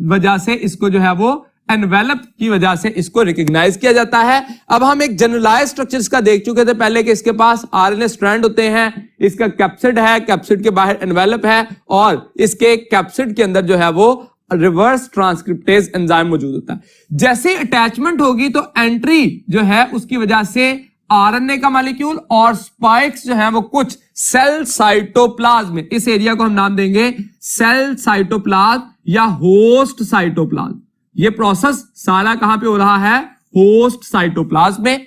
वजह से इसको जो है वो एनवेलप की वजह से इसको रिकॉग्नाइज किया जाता है। अब हम एक जनरलाइज स्ट्रक्चर इसका देख चुके थे पहले कि इसके पास RNA स्ट्रैंड होते हैं, इसका कैप्सिड है, कैप्सिड के बाहर एनवेलप है, और इसके कैप्सिड के अंदर जो है वो रिवर्स ट्रांसक्रिप्टेज एंजाइम मौजूद होता है। जैसे अटैचमेंट होगी तो एंट्री जो है उसकी वजह से आरएनए का मॉलिक्यूल और स्पाइक्स जो है वो कुछ सेल साइटोप्लाज्म में, इस एरिया को हम नाम देंगे सेल साइटोप्लाज्म या होस्ट साइटोप्लाज्म। ये प्रोसेस सारा कहां पे हो रहा है? होस्ट साइटोप्लाज्म में।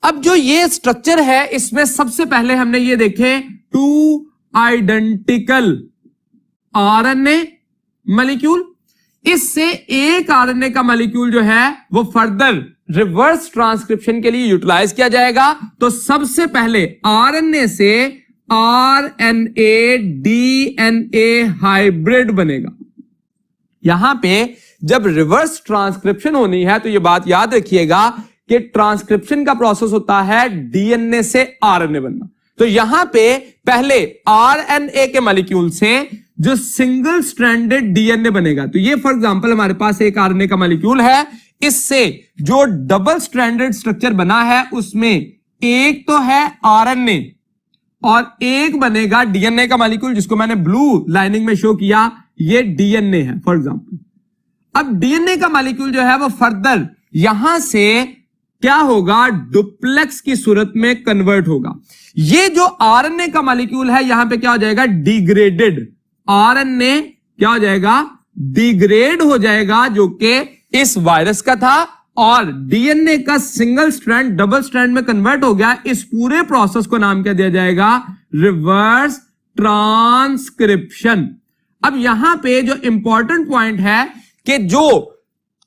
अब जो ये स्ट्रक्चर है इसमें सबसे पहले हमने ये देखे 2 आइडेंटिकल आरएनए मॉलिक्यूल, इससे एक आरएनए का मॉलिक्यूल जो है वो फर्दर रिवर्स ट्रांसक्रिप्शन के लिए यूटिलाइज किया जाएगा। तो सबसे पहले आरएनए से आरएनए डीएनए हाइब्रिड बनेगा। यहां पे जब रिवर्स ट्रांसक्रिप्शन होनी है तो यह बात याद रखिएगा कि ट्रांसक्रिप्शन का प्रोसेस होता है डीएनए से आरएनए बनना। तो यहां पे पहले आरएनए के मॉलिक्यूल से जो सिंगल स्ट्रैंडेड डीएनए बनेगा, तो ये फॉर एग्जांपल हमारे पास एक आरएनए का मॉलिक्यूल है, इससे जो डबल स्ट्रैंडेड स्ट्रक्चर बना है उसमें एक तो है आरएनए और एक बनेगा डीएनए का मॉलिक्यूल, जिसको मैंने ब्लू लाइनिंग में शो किया, ये डीएनए है फॉर एग्जांपल। अब डीएनए का मॉलिक्यूल जो है वो फर्दर यहां से क्या होगा? डुप्लेक्स की सूरत में कन्वर्ट होगा। ये जो आरएनए का मॉलिक्यूल है यहां पे क्या हो जाएगा? डिग्रेडेड। आरएनए क्या हो जाएगा? डिग्रेड हो जाएगा, जो कि इस वायरस का था, और डीएनए का सिंगल स्ट्रैंड डबल स्ट्रैंड में कन्वर्ट हो गया। इस पूरे प्रोसेस को नाम क्या दिया जाएगा? Reverse transcription. अब यहां पे जो इंपॉर्टेंट पॉइंट है कि जो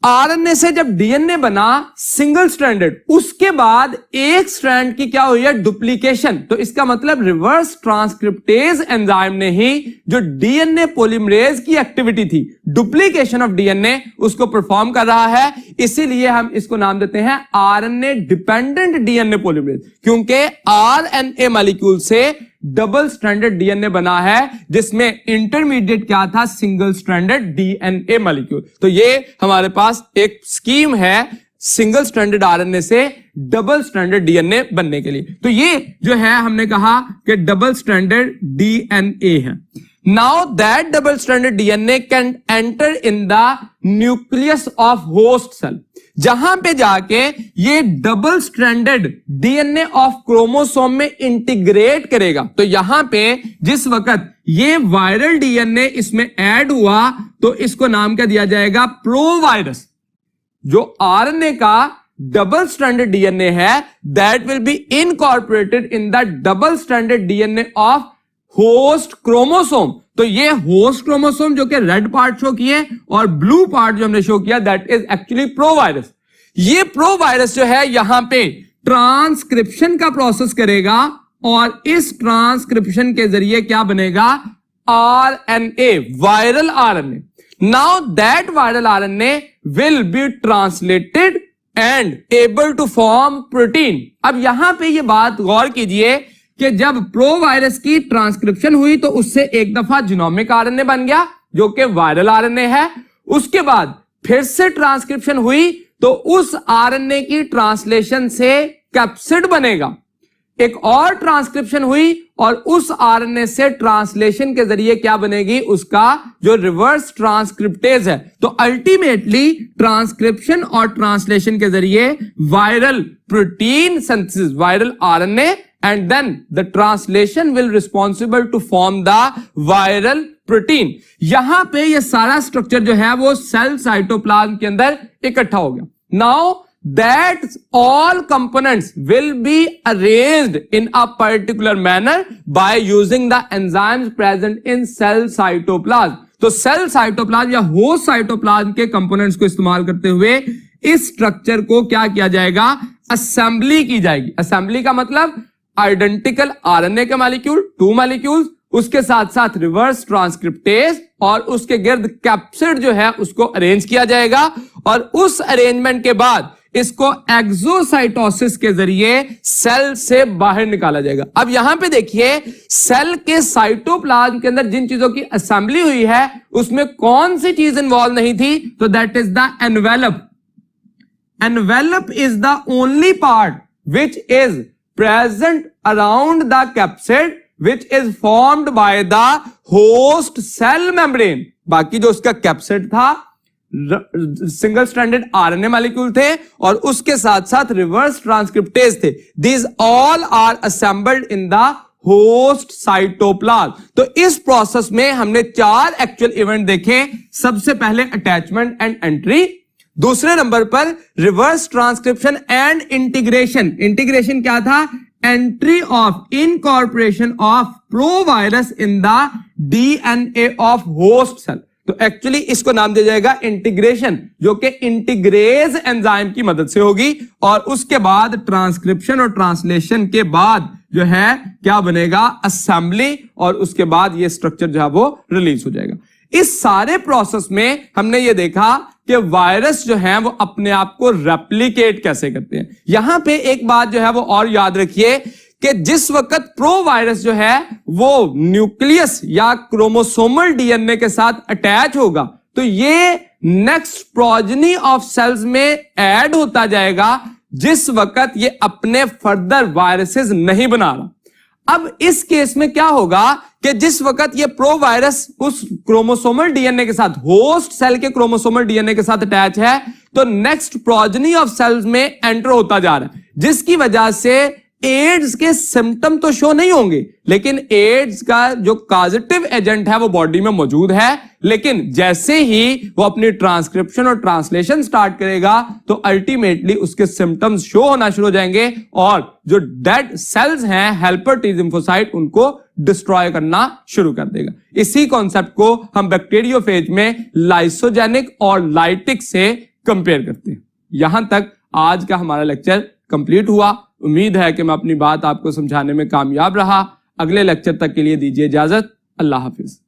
आरएनए से जब डीएनए बना सिंगल स्ट्रैंडेड, उसके बाद एक स्ट्रैंड की क्या हुई है? डुप्लीकेशन। तो इसका मतलब रिवर्स ट्रांसक्रिप्टेज एंजाइम ने ही जो डीएनए पॉलीमरेज की एक्टिविटी थी, डुप्लीकेशन ऑफ डीएनए, उसको परफॉर्म कर रहा है। इसीलिए हम इसको नाम देते हैं आरएनए डिपेंडेंट डीएनए पॉलीमरेज, क्योंकि आरएनए मॉलिक्यूल से डबल स्ट्रैंडेड डीएनए बना है, जिसमें इंटरमीडिएट क्या था? Single stranded DNA molecule. तो ये हमारे पास एक स्कीम है सिंगल स्ट्रैंडेड आरएनए से डबल स्ट्रैंडेड डीएनए बनने के लिए। तो ये जो है हमने कहा कि डबल स्ट्रैंडेड डीएनए है। Now that double stranded DNA can enter in the nucleus of host cell, जहां पे जाके ये double stranded DNA of chromosome में इंटीग्रेट करेगा। तो यहां पे जिस वक्त ये वायरल डीएनए इसमें ऐड हुआ तो इसको नाम क्या दिया जाएगा? प्रोवायरस। जो आरएनए का डबल स्ट्रैंडेड डीएनए है that will be incorporated in the double stranded DNA of host chromosome. तो ये होस्ट क्रोमोसोम जो कि रेड पार्ट शो किए और ब्लू पार्ट जो हमने शो किया दैट इज एक्चुअली प्रोवायरस। ये प्रोवायरस जो है यहां पे ट्रांसक्रिप्शन का प्रोसेस करेगा और इस ट्रांसक्रिप्शन के जरिए क्या बनेगा? RNA, viral RNA. Now that viral RNA will be translated and able to form protein. अब यहां पे ये बात गौर कीजिए कि जब प्रोवायरस की ट्रांसक्रिप्शन हुई तो उससे एक दफा जीनोमिक आरएनए बन गया जो कि वायरल आरएनए है। उसके बाद फिर से ट्रांसक्रिप्शन हुई तो उस आरएनए की ट्रांसलेशन से कैप्सिड बनेगा। एक और ट्रांसक्रिप्शन हुई और उस आरएनए से ट्रांसलेशन के जरिए क्या बनेगी? उसका जो रिवर्स ट्रांसक्रिप्टेज है। तो अल्टीमेटली ट्रांसक्रिप्शन और ट्रांसलेशन के जरिए viral protein synthesis, viral RNA, and then the translation will responsible to form the viral protein। यहां पे ये सारा स्ट्रक्चर जो है वो सेल साइटोप्लाज्म के अंदर इकट्ठा हो गया। Now that all components will be arranged in a particular manner by using the enzymes present in cell cytoplasm। तो सेल साइटोप्लाज्म या होस्ट साइटोप्लाज्म के कंपोनेंट्स को इस्तेमाल करते हुए इस स्ट्रक्चर को क्या किया जाएगा? असेंबली की जाएगी। असेंबली का मतलब आइडेंटिकल आरएनए के मॉलिक्यूल, 2 मॉलिक्यूल्स, उसके साथ साथ रिवर्स ट्रांसक्रिप्टेज और उसके गिर्द कैप्सिड जो है उसको अरेंज किया जाएगा और उस अरेंजमेंट के बाद इसको एक्सोसाइटोसिस के जरिए सेल से बाहर निकाला जाएगा। अब यहां पे देखिए सेल के साइटोप्लाज्म के अंदर जिन चीजों की असेंबली हुई है उसमें कौन सी चीज इन्वॉल्व नहीं थी? तो that is the envelope. Envelope is the only part which is present around the capsid which is formed by the host cell membrane. बाकी जो उसका कैप्सिड था, सिंगल स्ट्रैंडेड आरएनए मॉलिक्यूल थे और उसके साथ साथ रिवर्स ट्रांसक्रिप्टेज थे। These all are assembled in the host cytoplasm. तो इस प्रोसेस में हमने 4 एक्चुअल इवेंट देखे। सबसे पहले अटैचमेंट एंड एंट्री, दूसरे नंबर पर reverse transcription and integration. Integration क्या था? Entry of incorporation of provirus in the DNA of host cell. तो एक्चुअली इसको नाम दिया जाएगा इंटीग्रेशन, जो कि इंटीग्रेज एंजाइम की मदद से होगी। और उसके बाद ट्रांसक्रिप्शन और ट्रांसलेशन के बाद जो है क्या बनेगा? असेंबली, और उसके बाद ये स्ट्रक्चर जो है वो रिलीज हो जाएगा। इस सारे प्रोसेस में हमने ये देखा कि वायरस जो है वो अपने आप को रेप्लिकेट कैसे करते हैं। यहां पे एक बात जो है वो और याद रखिए कि जिस वक्त प्रो वायरस जो है वो न्यूक्लियस या क्रोमोसोमल डीएनए के साथ अटैच होगा, तो ये नेक्स्ट प्रोजेनी ऑफ सेल्स में ऐड होता जाएगा जिस वक्त ये अपने फर्दर वायरसेस नहीं बना रहा। अब इस केस में क्या होगा कि जिस वक्त ये प्रो वायरस उस क्रोमोसोमल डीएनए के साथ, होस्ट सेल के क्रोमोसोमल डीएनए के साथ अटैच है, तो नेक्स्ट प्रोजेनी ऑफ सेल्स में एंटर होता जा रहा है, जिसकी वजह से एड्स के सिम्टम तो शो नहीं होंगे, लेकिन एड्स का जो कॉजेटिव एजेंट है वो बॉडी में मौजूद है। लेकिन जैसे ही वो अपनी ट्रांसक्रिप्शन और ट्रांसलेशन स्टार्ट करेगा तो अल्टीमेटली उसके सिम्टम्स शो होना शुरू हो जाएंगे और जो डेड सेल्स हैं, हेल्पर टी लिम्फोसाइट, उनको डिस्ट्रॉय करना शुरू कर देगा। इसी कॉन्सेप्ट को हम बैक्टीरियोफेज में लाइसोजेनिक और लाइटिक से कंपेयर करते हैं। यहां तक आज का हमारा लेक्चर कंप्लीट हुआ। उम्मीद है कि मैं अपनी बात आपको समझाने में कामयाब रहा। अगले लेक्चर तक के लिए दीजिए इजाजत। अल्लाह हाफिज।